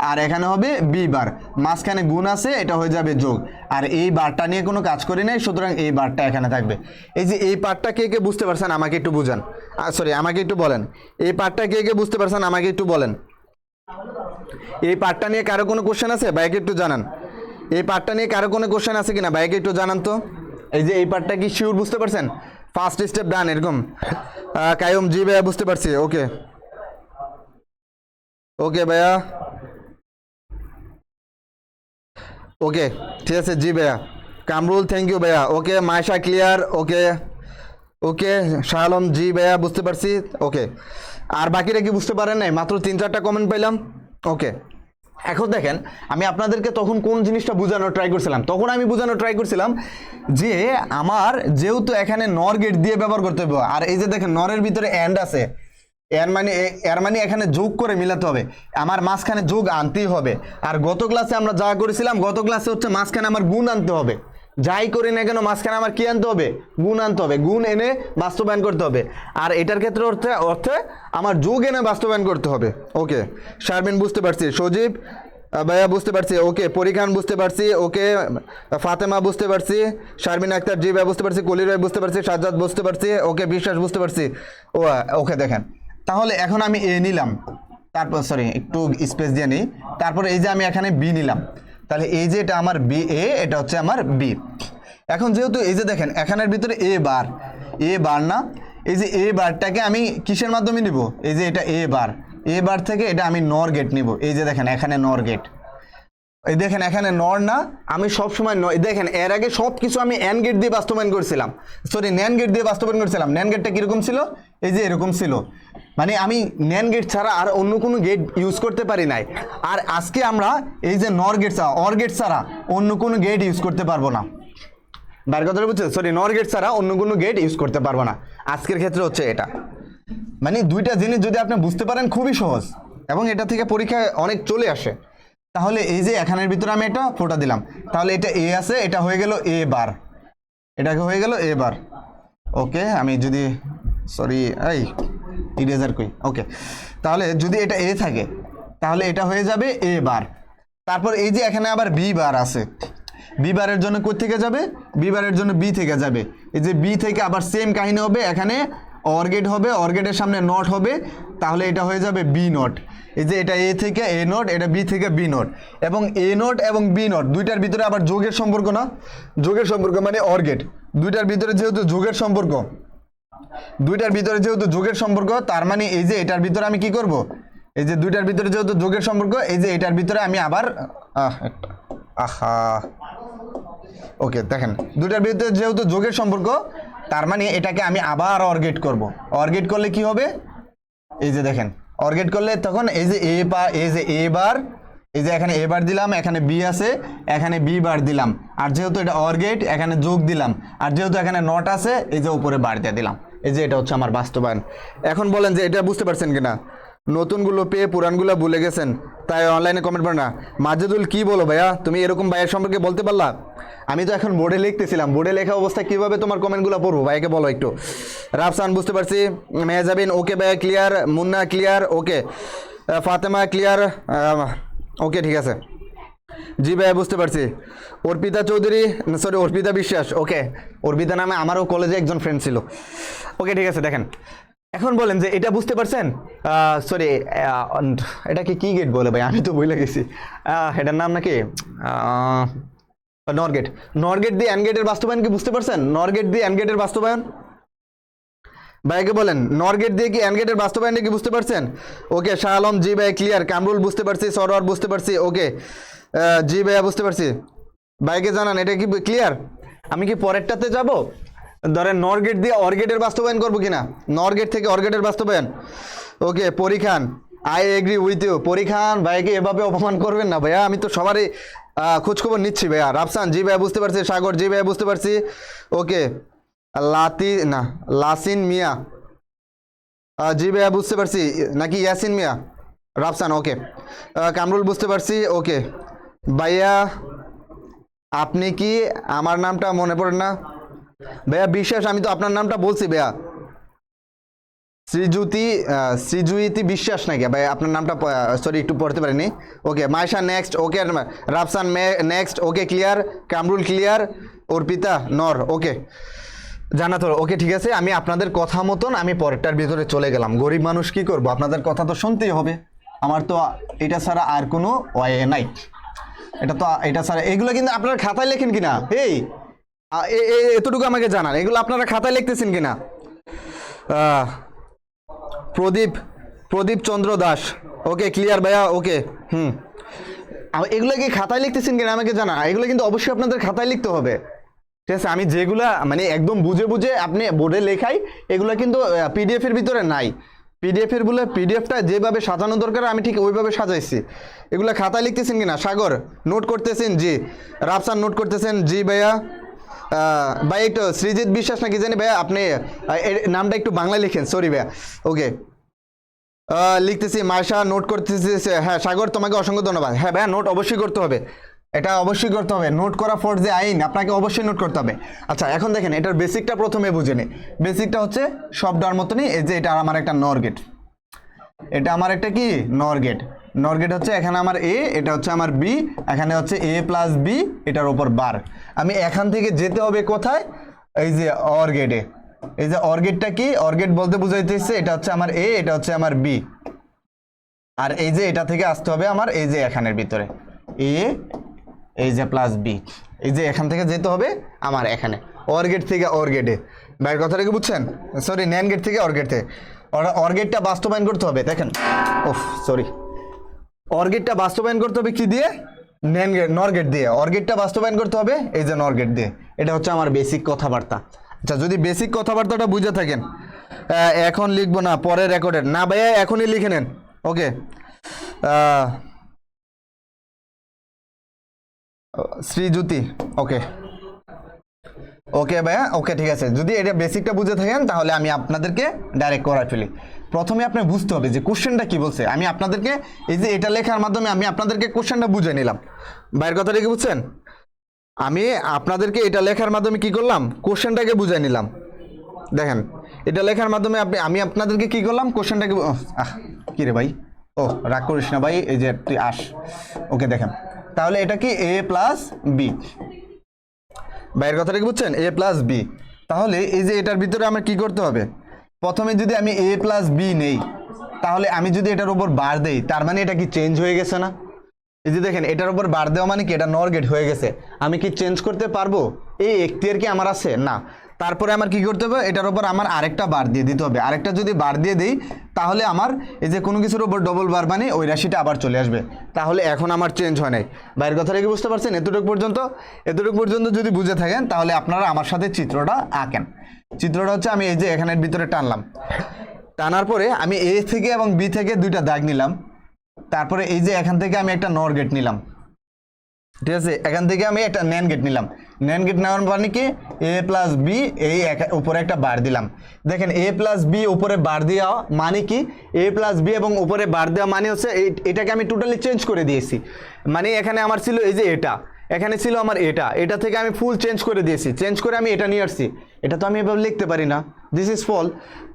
আর এখানে হবে বি বার, মাঝখানে গুণ আছে, এটা হয়ে যাবে যোগ। আর এই বারটা নিয়ে কোনো কাজ করি নাই, সুতরাং এই বারটা এখানে থাকবে। এই যে এই পার্টটা কে কে বুঝতে পারছেন আমাকে একটু বুঝান, সরি আমাকে একটু বলেন। এই পার্টটা কে কে বুঝতে পারছেন আমাকে একটু বলেন। এই পার্টটা নিয়ে কারো কোনো কোশ্চেন আছে? ভাইকে একটু জানান। এই পার্টটা নিয়ে কারো কোনো কোশ্চেন আছে কিনা? ভাইকে একটু জানান তো। এই যে এই পার্টটা কি শিওর বুঝতে পারছেন? ফার্স্ট স্টেপ ডান এরকম। কায়ুম জি ভাইয়া বুঝতে পারছি। ওকে ওকে ভাইয়া, ওকে ঠিক আছে জি ভাইয়া। কামরুল থ্যাংক ইউ ভাইয়া। ওকে মাইশা ক্লিয়ার। ওকে ওকে শাহ আলম জি ভাইয়া বুঝতে পারছি। ওকে, আর বাকিরা কি বুঝতে পারেন নাই? মাত্র 3-4টা কমেন্ট পাইলাম। ওকে, এখন দেখেন আমি আপনাদেরকে তখন কোন জিনিসটা বোঝানোর ট্রাই করছিলাম। তখন আমি বোঝানোর ট্রাই করছিলাম যে আমার যেহেতু এখানে নর গেট দিয়ে ব্যবহার করতে হবে, আর এই যে দেখেন নরের ভিতরে অ্যান্ড আছে, এর মানে এখানে যোগ করে মিলাতে হবে, আমার মাঝখানে যোগ আনতেই হবে। আর গত ক্লাসে আমরা যা করেছিলাম, গত ক্লাসে হচ্ছে মাঝখানে আমার গুণ আনতে হবে। যাই করি না কেন মাঝখানে আমার কি আনতে হবে? গুণ আনতে হবে। গুণ এনে বাস্তবায়ন করতে হবে। আর এটার ক্ষেত্রে অর্থে আমার যোগ এনে বাস্তবায়ন করতে হবে। ওকে শারমিন বুঝতে পারছি। সজীব ভাইয়া বুঝতে পারছি, ওকে। পরীখান বুঝতে পারছি, ওকে। ফাতেমা বুঝতে পারছি, শারমিন আক্তার জি ভাই বুঝতে পারছি, কলির ভাই বুঝতে পারছি, সাজ্জাদ বুঝতে পারছি, ওকে। বিশ্বাস বুঝতে পারছি। ও ওকে, দেখেন তাহলে এখন আমি এ নিলাম, তারপর সরি একটু স্পেস দিয়ে নিই, তারপর এই যে আমি এখানে বি নিলাম, তাহলে এই যে এটা আমার বি এ, এটা হচ্ছে আমার বি। এখন যেহেতু এই যে দেখেন এখানের ভিতরে এ বার না, এই যে এ বারটাকে আমি কিসের মাধ্যমে নিব, এই যে এটা এ বার থেকে এটা আমি নর গেট নিব। এই যে দেখেন এখানে নর গেট, এই দেখেন এখানে নর না, আমি সবসময় দেখেন এর আগে সব কিছু আমি অ্যান গেট দিয়ে বাস্তবায়ন করেছিলাম, সরি ন্যান গেট দিয়ে বাস্তবায়ন করেছিলাম। ন্যান গেটটা কীরকম ছিল, এই যে এরকম ছিল, মানে আমি ন্যান গেট ছাড়া আর অন্য কোনো গেট ইউজ করতে পারি নাই। আর আজকে আমরা এই যে নর গেট ছাড়া, অর গেট ছাড়া অন্য কোনো গেট ইউজ করতে পারবো না। বাইরের কথাটা বুঝছো, সরি নর গেট ছাড়া অন্য কোনো গেট ইউজ করতে পারবো না আজকের ক্ষেত্রে হচ্ছে এটা। মানে দুইটা জিনিস যদি আপনি বুঝতে পারেন খুবই সহজ, এবং এটা থেকে পরীক্ষায় অনেক চলে আসে। তাহলে এই যে এখানের ভিতরে আমি এটা ফোটা দিলাম, তাহলে এটা এ আছে, এটা হয়ে গেল এ বার, এটাকে হয়ে গেল এ বার। ওকে, আমি যদি সরি এই ইরেজার কই, ওকে, তাহলে যদি এটা এ থাকে তাহলে এটা হয়ে যাবে এ বার। তারপর এই যে এখানে আবার বি বার আছে, বি বারের জন্য কই থেকে যাবে, বি বারের জন্য বি থেকে যাবে। এই যে বি থেকে আবার সেম কাহিনী হবে, এখানে অর গেট হবে, অর গেটের সামনে নট হবে, তাহলে এটা হয়ে যাবে বি নট। এই যে এটা এ থেকে এ নট, এটা বি থেকে বি নট, এবং এ নট এবং বি নট দুইটার ভিতরে আবার যোগের সম্পর্ক না, যোগের সম্পর্ক মানে অর গেট, দুইটার ভিতরে যেহেতু যোগের সম্পর্ক, দুইটার ভিতরে যেহেতু যোগের সম্পর্ক, তার মানে এই যে এটার ভিতরে আমি কি করব, এই যে দুইটার ভিতরে যেহেতু যোগের সম্পর্ক, এই যে এটার ভিতরে আমি আবার আহা ওকে, দেখেন দুইটার ভিতরে যেহেতু যোগের সম্পর্ক, তার মানে এটাকে আমি আবার অর্গেট করব। অর্গেট করলে কি হবে, এই যে দেখেন অর্গেট করলে তখন এই যে এই যে এ বার, এই যে এখানে এ বার দিলাম, এখানে বি আছে, এখানে বি বার দিলাম, আর যেহেতু এটা অর্গেট এখানে যোগ দিলাম, আর যেহেতু এখানে নট আছে এই যে উপরে বার দিয়ে দিলাম। এই যে এটা হচ্ছে আমার বাস্তবায়ন। এখন বলেন যে এটা বুঝতে পারছেন কিনা, নতুনগুলো পেয়ে পুরানগুলো ভুলে গেছেন, তাই অনলাইনে কমেন্ট করে না। মাজেদুল কি বলো ভাইয়া, তুমি এরকম ভাইয়ের সম্পর্কে বলতে পারলা? আমি তো এখন বোর্ডে লিখতেছিলাম, বোর্ডে লেখা অবস্থায় কীভাবে তোমার কমেন্টগুলো পড়বো, ভাইকে বলো একটু। রাফসান বুঝতে পারছি, মেহজাবিন ওকে ভাইয়া ক্লিয়ার, মুন্না ক্লিয়ার, ওকে। ফাতেমা ক্লিয়ার, ওকে ঠিক আছে। জি ভাইয়া বুঝতে পারছি। অর্পিতা চৌধুরী, সরি অর্পিতা বিশ্বাস, ওকে। অর্পিতা নামে আমারও কলেজে একজন ফ্রেন্ড ছিল, ওকে ঠিক আছে। দেখেন এখন বলেন যে এটা বুঝতে পারছেন, সরি এটাকে কি গেট বলে ভাই, আমি তো ভুলে গেছি, এটার নাম নাকি নর গেট। নর গেট দিয়ে অ্যান্ড গেটের বাস্তবায়ন কি বুঝতে পারছেন? নর গেট দিয়ে অ্যান্ড গেটের বাস্তবায়ন ভাইকে বলেন, নর গেট দিয়ে কি অ্যান্ড গেটের বাস্তবায়ন কি বুঝতে পারছেন? ওকে শাহ আলম জি ভাই ক্লিয়ার, কামরুল বুঝতে পারছি, সরওয়ার বুঝতে পারছি, ওকে। জি ভাইয়া বুঝতে পারছি, ভাইকে জানান এটা কি ক্লিয়ার। আমি কি পরেরটাতে যাব, ধরেন নর গেট দিয়ে অর গেটের বাস্তবায়ন করবো কিনা, নর গেট থেকে অর গেটের বাস্তবায়ন। ওকে পরীক্ষান, আই এগ্রি উইথ ইউ। পরীক্ষান ভাইকে এভাবে অপমান করবেন না ভাইয়া, আমি তো সবারই খোঁজখবর নিচ্ছি ভাইয়া। রাফসান জি ভাইয়া বুঝতে পারছি, সাগর জি ভাইয়া বুঝতে পারছি, ওকে। লাসিন মিয়া জি ভাইয়া বুঝতে পারছি, নাকি ইয়াসিন মিয়া? রাফসান ওকে। কামরুল বুঝতে পারছি, ওকে। ভাইয়া আপনি কি আমার নামটা মনে পড়ে না? ভাইয়া বিশ্বাস, আমি তো আপনার নামটা বলছি ভাইয়া। শ্রীজুইতি বিশ্বাস নাকি ভাই আপনার নামটা, সরি একটু পড়তে পারিনি। Okay Maisha next, okay. Rafsan next, okay clear. Kamrul clear. Arpita নর, ওকে জানা তো, ওকে ঠিক আছে। আমি আপনাদের কথা মতন আমি পরেরটার ভিতরে চলে গেলাম। গরিব মানুষ কি করব, আপনাদের কথা তো শুনতেই হবে, আমার তো এটা ছাড়া আর কোনো ওয়ে নাই। এটা ছাড়া এগুলো কিন্তু আপনারা খাতায় লেখেন কিনা, এই এতটুকু আমাকে জানান, এগুলো আপনারা খাতায় লিখতেছেন কিনা? প্রদীপ চন্দ্র দাস, ওকে ক্লিয়ার ভাইয়া, ওকে। এগুলো কি খাতায় লিখতেছেন কিনা আমাকে জানা, এগুলো কিন্তু অবশ্যই আপনাদের খাতায় লিখতে হবে, ঠিক আছে। আমি যেগুলা মানে একদম বুঝে বুঝে আপনি বোর্ডে লেখাই, এগুলো কিন্তু পিডিএফ এর ভিতরে নাই। পিডিএফটা যেভাবে সাজানো দরকার আমি ঠিক ওইভাবে সাজাইছি। এগুলো খাতায় লিখতেছেন কিনা? সাগর নোট করতেছেন, জি। রাফসান নোট করতেছেন, জি ভাইয়া। ভাই একটু সৃজিত বিশ্বাস নাকি জানি ভাইয়া, আপনি নামটা একটু বাংলায় লিখেন, সরি ভাইয়া, ওকে। লিখতেছি, মাইশা নোট করতেছি, হ্যাঁ সাগর তোমাকে অসংখ্য ধন্যবাদ। হ্যাঁ ভাইয়া নোট অবশ্যই করতে হবে, এটা অবশ্যই করতে হবে, নোট করা ফর যে আইন, আপনাকে অবশ্যই নোট করতে হবে। আচ্ছা এখন দেখেন এটার বেসিকটা প্রথমে বুঝে নিই। বেসিকটা হচ্ছে সবটার মতনই, এই যে এটা আমার একটা নর গেট, এটা আমার একটা কি নর গেট। নর গেট হচ্ছে এখানে আমার এ, এটা হচ্ছে আমার বি, এখানে হচ্ছে এ প্লাস বি, এটার উপর বার। আমি এখান থেকে যেতে হবে কোথায়? এই যে অর গেটে। এই যে অর গেটটা কি? অর গেট বলতে বুঝাইতেছে এটা হচ্ছে আমার এ, এটা হচ্ছে আমার বি, আর এই যে এটা থেকে আসতে হবে আমার এই যে এখানের ভিতরে এ, এই যে প্লাস বি, এই যে এখান থেকে যেতে হবে আমার এখানে অর গেট থেকে অর গেটে। ভাইয়ের কথাটা কি বুঝছেন? সরি, ন্যান গেট থেকে অর গেটে। অর গেটটা বাস্তবায়ন করতে হবে, দেখেন ওফ সরি, অর গেটটা বাস্তবায়ন করতে হবে কি দিয়ে? ন্যান গেট, নর গেট দিয়ে। অর গেটটা বাস্তবায়ন করতে হবে এই যে নর গেট দিয়ে। এটা হচ্ছে আমার বেসিক কথাবার্তা। আচ্ছা, যদি বেসিক কথাবার্তাটা বুঝে থাকেন, এখন লিখবো না, পরে রেকর্ডের না ভাইয়া, এখনই লিখে নেন। ওকে, শ্রীজ্যোতি, ওকে ওকে ভাইয়া, ওকে ঠিক আছে। যদি এটা বেসিকটা বুঝে থাকেন তাহলে আমি আপনাদেরকে ডাইরেক্ট করাই ফেলি। প্রথমে আপনি বুঝতে হবে যে কোশ্চেনটা কি বলছে। আমি আপনাদেরকে এই যে এটা লেখার মাধ্যমে আমি আপনাদেরকে কোশ্চেনটা বুঝে নিলাম। ভাইয়ের কথাটা কি বুঝছেন? আমি আপনাদেরকে এটা লেখার মাধ্যমে কি করলাম? কোশ্চেনটাকে বুঝে নিলাম। দেখেন, এটা লেখার মাধ্যমে আমি আপনাদেরকে কি করলাম? কোশ্চেনটাকে কি রে ভাই, ও রাগ করিস না ভাই, এই যে তুই আস। ওকে, দেখেন তাহলে এটা কি এ প্লাস বি। বাইরের কথাটা কি বুঝছেন? এ প্লাস বি। তাহলে এই যে এটার ভিতরে আমার কি করতে হবে? প্রথমে যদি আমি এ প্লাস বি নেই, তাহলে আমি যদি এটার উপর বার দেই, তার মানে এটা কি চেঞ্জ হয়ে গেছে না? এই যে দেখেন, এটার উপর বার দেওয়া মানে কি? এটা নর গেট হয়ে গেছে। আমি কি চেঞ্জ করতে পারবো? এই এখতিয়ার কি আমার আছে? না। তারপরে আমার কি করতে হবে? এটার উপর আমার আরেকটা বার দিয়ে দিতে হবে। আরেকটা যদি বার দিয়ে দিই, তাহলে আমার এই যে কোনো কিছুর উপর ডবল বার মানে ওই রাশিটা আবার চলে আসবে। তাহলে এখন আমার চেঞ্জ হয় নাই। বাইরের কথাটা কি বুঝতে পারছেন? এতটুকু পর্যন্ত যদি বুঝে থাকেন তাহলে আপনারা আমার সাথে চিত্রটা আঁকেন। চিত্রটা হচ্ছে আমি এই যে এখানের ভিতরে টানলাম, টানার পরে আমি এ থেকে এবং বি থেকে দুইটা দাগ নিলাম। তারপরে এই যে এখান থেকে আমি একটা নর গেট নিলাম, ঠিক আছে? এখান থেকে আমি একটা ন্যান গেট নিলাম। ন্যান গেট নেওয়ার মানে কি? এ প্লাস বি, এই উপরে একটা বার দিলাম। দেখেন, এ প্লাস বি উপরে বার দেওয়া মানে কি? এ প্লাস বি এবং উপরে বার দেওয়া মানে হচ্ছে এটাকে আমি টোটালি চেঞ্জ করে দিয়েছি। মানে এখানে আমার ছিল এই যে এটা, এখানে ছিল আমার এটা থেকে আমি ফুল চেঞ্জ করে দিয়েছি। চেঞ্জ করে আমি এটা নিয়ে আসছি। এটা তো আমি এভাবে লিখতে পারি না, দিস ইজ ফল।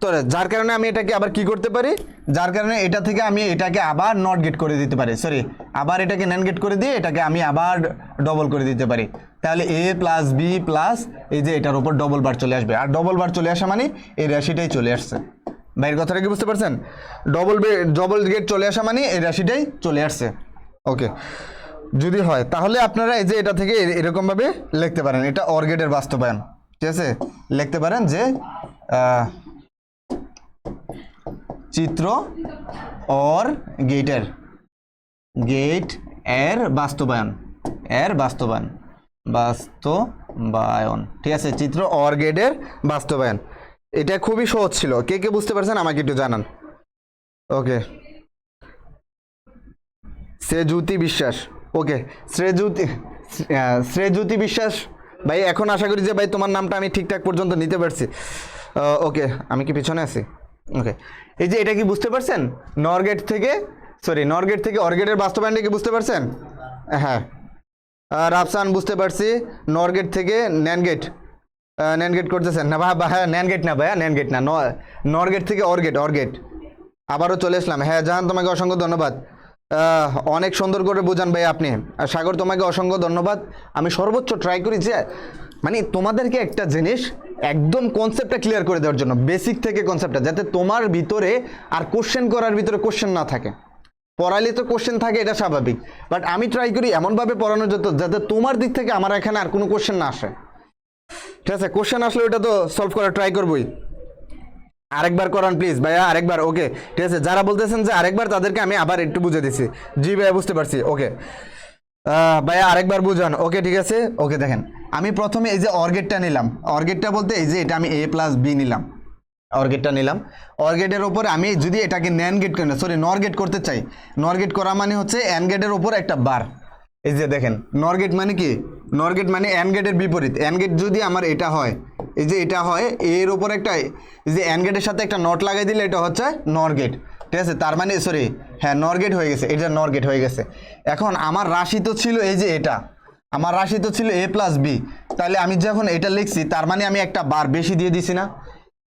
তো যার কারণে আমি এটাকে আবার কি করতে পারি? যার কারণে এটা থেকে আমি এটাকে আবার নট গেট করে দিতে পারি, সরি, আবার এটাকে ন্যান গেট করে দিয়ে এটাকে আমি আবার ডবল করে দিতে পারি। তাহলে এ প্লাস বি প্লাস এই যে এটার উপর ডবল বার চলে আসবে। আর ডবল বার চলে আসা মানে এই রাশিটাই চলে আসছে। ভাইয়ের কথাটা কি বুঝতে পারছেন? ডবল গেট চলে আসা মানে এই রাশিটাই চলে আসছে। ওকে, যদি হয় তাহলে আপনারা এই যে এটা থেকে এরকমভাবে লিখতে পারেন। এটা অর গেটের বাস্তবায়ন, ঠিক আছে? লিখতে পারেন যে চিত্র অর গেট এর বাস্তবায়ন, ঠিক আছে? চিত্র অর গেটের বাস্তবায়ন। এটা খুবই সহজ ছিল। কে কে বুঝতে পারছেন আমাকে একটু জানান। ওকে, শ্রেয়জ্যোতি বিশ্বাস, ওকে, শ্রেয়জ্যোতি বিশ্বাস ভাই, এখন আশা করি যে ভাই তোমার নামটা আমি ঠিকঠাক পর্যন্ত নিতে পারছি। ওকে, আমি কি পিছনে আছি? ওকে, এই যে এটা কি বুঝতে পারছেন? নর গেট থেকে অর গেটের বাস্তবায়নটা কি বুঝতে পারছেন? হ্যাঁ, রাফসান বুঝতে পারছি। নর গেট থেকে ন্যান গেট করতেছেন না ভাই? ন্যান গেট না ভাইয়া, ন্যান গেট না, নর গেট থেকে অর গেট। আবারও চলে আসলাম। হ্যাঁ জাহান, তোমাকে অসংখ্য ধন্যবাদ। অনেক সুন্দর করে বোঝান ভাই আপনি। আর সাগর, তোমাকে অসংখ্য ধন্যবাদ। আমি সর্বোচ্চ ট্রাই করি যে মানে তোমাদেরকে একটা জিনিস একদম কনসেপ্টটা ক্লিয়ার করে দেওয়ার জন্য, বেসিক থেকে কনসেপ্টটা, যাতে তোমার ভিতরে আর কোশ্চেন করার ভিতরে কোশ্চেন না থাকে। পড়াইলে তো কোশ্চেন থাকে, এটা স্বাভাবিক, বাট আমি ট্রাই করি এমনভাবে পড়ানো যেত যাতে তোমার দিক থেকে আমার এখানে আর কোনো কোশ্চেন না আসে, ঠিক আছে? কোশ্চেন আসলে ওটা তো সলভ করার ট্রাই করবোই। আরেকবার করান প্লিজ ভাইয়া, আরেকবার। ওকে, ঠিক আছে? যারা বলতেছেন যে আরেকবার, তাদেরকে আমি আবার একটু বুঝে দিচ্ছি। জি ভাইয়া, বুঝতে পারছি। ওকে ভাইয়া, আরেকবার বুঝান। ওকে, ঠিক আছে। ওকে, দেখেন, আমি প্রথমে এই যে অর গেটটা নিলাম। অর গেটটা বলতে এই যে এটা আমি এ প্লাস বি নিলাম, অর গেটটা নিলাম। অর গেটের ওপর আমি যদি এটাকে ন্যান গেট করি, সরি, নর গেট করতে চাই, নর গেট করা মানে হচ্ছে অ্যান গেটের ওপর একটা বার। এই যে দেখেন, নর গেট মানে কি? নর গেট মানে অ্যান গেটের বিপরীত। অ্যান গেট যদি আমার এটা হয়, এই যে এটা হয়, এর ওপর একটা এই যে অ্যান গেটের সাথে একটা নট লাগাই দিলে এটা হচ্ছে নর গেট, ঠিক আছে? তার মানে সরি, হ্যাঁ, নর গেট হয়ে গেছে, এটা নর গেট হয়ে গেছে। এখন আমার রাশি তো ছিল এই যে এটা, আমার রাশি তো ছিল এ প্লাস বি। তাহলে আমি যখন এটা লিখছি, তার মানে আমি একটা বার বেশি দিয়ে দিছি না?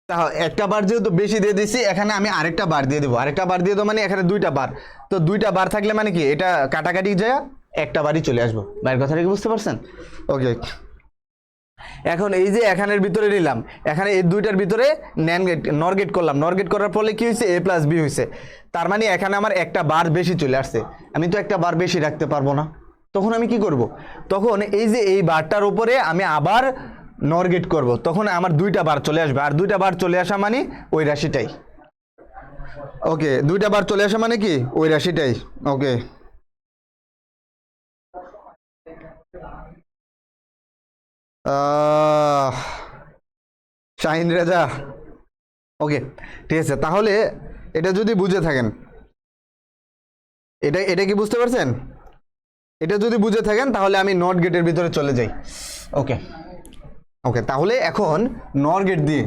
তাহলে একটা বার যেহেতু বেশি দিয়ে দিছি, এখানে আমি আরেকটা বার দিয়ে দেবো। আরেকটা বার দিয়ে দেবো মানে এখানে দুইটা বার, তো দুইটা বার থাকলে মানে কি এটা কাটাকাটি যায় একটা বারই চলে আসবো। বাইরের কথাটা কি বুঝতে পারছেন? ওকে, এখন এই যে এখানের ভিতরে নিলাম, এখানে এই দুইটার ভিতরে নর গেট করলাম। নর গেট করার ফলে কি হয়েছে, a প্লাস বি হয়েছে। তার মানে এখানে আমার একটা বার বেশি চলে আসছে। আমি তো একটা বার বেশি রাখতে পারবো না, তখন আমি কি করব? তখন এই যে এই বারটার উপরে আমি আবার নর গেট করবো, তখন আমার দুইটা বার চলে আসবে। আর দুইটা বার চলে আসা মানে ওই রাশিটাই। ওকে, দুইটা বার চলে আসা মানে কি ওই রাশিটাই। ওকে, শাহিন রেজা, ওকে ঠিক আছে। তাহলে এটা যদি বুঝে থাকেন, এটা এটা কি বুঝতে পারছেন? এটা যদি বুঝে থাকেন তাহলে আমি নট গেটের ভিতরে চলে যাই। ওকে ওকে, তাহলে এখন নর গেট দিয়ে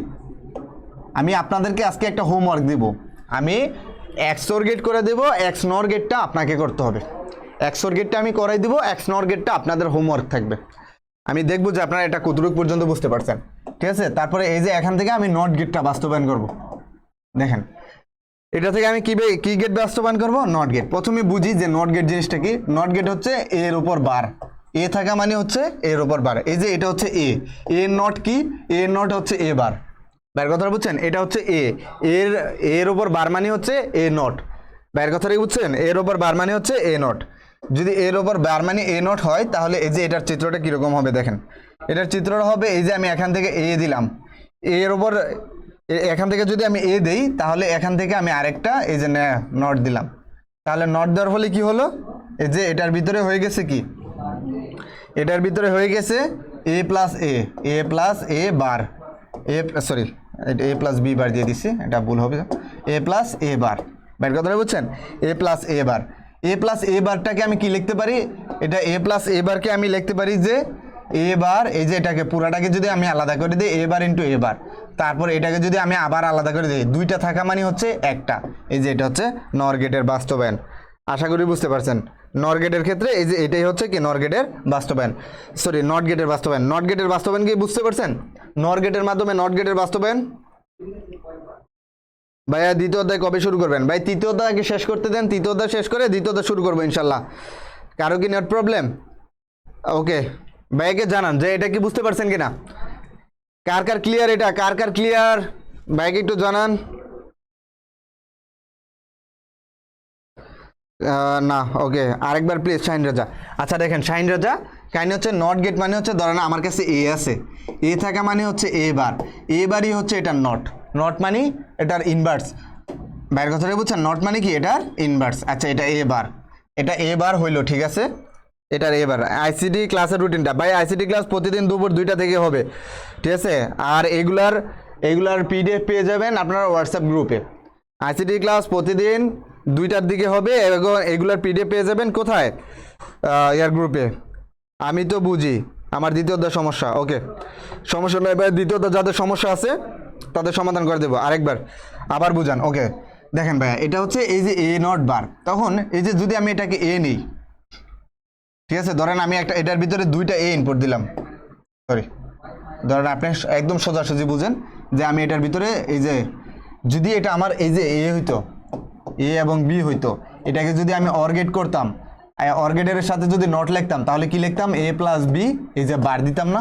আমি আপনাদেরকে আজকে একটা হোমওয়ার্ক দিব। আমি এক্সওর গেট করে দেবো, এক্স নর গেটটা আপনাকে করতে হবে। এক্সওর গেটটা আমি করাই দিব, এক্স নর গেটটা আপনাদের হোমওয়ার্ক থাকবে। আমি দেখবো যে আপনারা এটা কতটুকু পর্যন্ত বুঝতে পারছেন, ঠিক আছে? তারপরে এই যে এখান থেকে আমি নট গেটটা বাস্তবায়ন করব। দেখেন, এটা থেকে আমি কি গেট বাস্তবায়ন করব? Not gate. প্রথমে বুঝি যে নট গেট জিনিসটা কি। নট গেট হচ্ছে এর উপর বার, এ থাকা মানে হচ্ছে এর উপর বার। এই যে এটা হচ্ছে এ, এর নট কি? এর নট হচ্ছে এ বার। বাইরের কথা বুঝছেন? এটা হচ্ছে এ, এর উপর বার মানে হচ্ছে এ নট। বাইরের কথাটা বুঝছেন? এর উপর বার মানে হচ্ছে এ নট। যদি এর উপর বার মানে এ নট হয়, তাহলে এই যে এটার চিত্রটা কিরকম হবে দেখেন। এটার চিত্রটা হবে এই যে আমি এখান থেকে এ দিলাম, এর উপর এখান থেকে যদি আমি এ দেই, তাহলে এখান থেকে আমি আরেকটা এই যে নট দিলাম। তাহলে নট দেওয়ার ফলে কি হলো, এই যে এটার ভিতরে হয়ে গেছে কি, এটার ভিতরে হয়ে গেছে এ প্লাস এ প্লাস এ বার, সরি এ প্লাস বি বার দিয়ে দিচ্ছি, এটা ভুল হবে। এ প্লাস এ বার, বাইরের কথাটা বুঝছেন? এ প্লাস এ বার, এ প্লাস এ বারটাকে আমি কি লিখতে পারি? এটা এ প্লাস এ বারকে আমি লিখতে পারি যে এ বার, এই যে এটাকে পুরাটাকে যদি আমি আলাদা করে দিই এ বার ইন্টু এ বার, তারপর এটাকে যদি আমি আবার আলাদা করে দিই, দুইটা থাকা মানে হচ্ছে একটা। এই যে এটা হচ্ছে নর গেটের বাস্তবায়ন। আশা করি বুঝতে পারছেন। নর গেটের ক্ষেত্রে এই যে এটাই হচ্ছে কি নর গেটের বাস্তবায়ন, সরি নট গেটের বাস্তবায়ন। নট গেটের বাস্তবায়ন কি বুঝতে পারছেন? নর গেটের মাধ্যমে নট গেটের বাস্তবায়ন। ভাইয়া দ্বিতীয় অধ্যায় কবে শুরু করবেন? ভাই তৃতীয় অধ্যায়কে শেষ করতে দেন, তৃতীয় অধ্যায় শেষ করে দ্বিতীয় অধ্যায় শুরু করবো ইনশাল্লাহ। কারো কি নেট প্রবলেম? ওকে, ভাইয়াকে জানান যে এটা কি বুঝতে পারছেন কিনা, কার কার ক্লিয়ার, এটা কার কার ক্লিয়ার ভাইকে একটু জানান। না, ওকে আরেকবার প্লিজ শাহিন রাজা। আচ্ছা দেখেন শাহিন রাজা, কাহিনী হচ্ছে নট গেট মানে হচ্ছে ধরেন আমার কাছে এ আছে, এ থাকা মানে হচ্ছে এ বার, এ বারই হচ্ছে এটার নট, নট মানে এটার ইনভার্স। বাইরের কথাটা বুঝছেন? নট মানে কি এটার ইনভার্স। আচ্ছা এটা এ বার, এটা এ বার হইলো, ঠিক আছে? এটার এ বার। আইসিটি ক্লাসের রুটিনটা ভাই, আইসিটি ক্লাস প্রতিদিন দুপুর 2টা থেকে হবে, ঠিক আছে? আর এগুলার পিডিএফ পেয়ে যাবেন আপনারা হোয়াটসঅ্যাপ গ্রুপে। আইসিটি ক্লাস প্রতিদিন 2টার দিকে হবে এবং এগুলার পিডিএফ পেয়ে যাবেন কোথায়? ইয়ার গ্রুপে। আমি তো বুঝি আমার দ্বিতীয় অধ্যায় সমস্যা, ওকে সমস্যা নয় ভাই, দ্বিতীয় অধ্যায় যাদের সমস্যা আছে তাদের সমাধান করে দেবো। আরেকবার আবার বুঝান। ওকে দেখেন ভাইয়া, এটা হচ্ছে এই যে এ নট বার, তখন এই যে যদি আমি এটাকে এ নিই, ঠিক আছে? ধরেন আমি একটা এটার ভিতরে 2টা এ ইনপুট দিলাম, সরি ধরেন আপনি একদম সোজাসুজি বুঝেন যে আমি এটার ভিতরে এই যে যদি এটা আমার এই যে এ হইতো, এ এবং বি হইতো, এটাকে যদি আমি অর গেট করতাম, অর গেটের সাথে যদি নট লিখতাম, তাহলে কি লিখতাম? এ প্লাস বি, এই যে বার দিতাম না,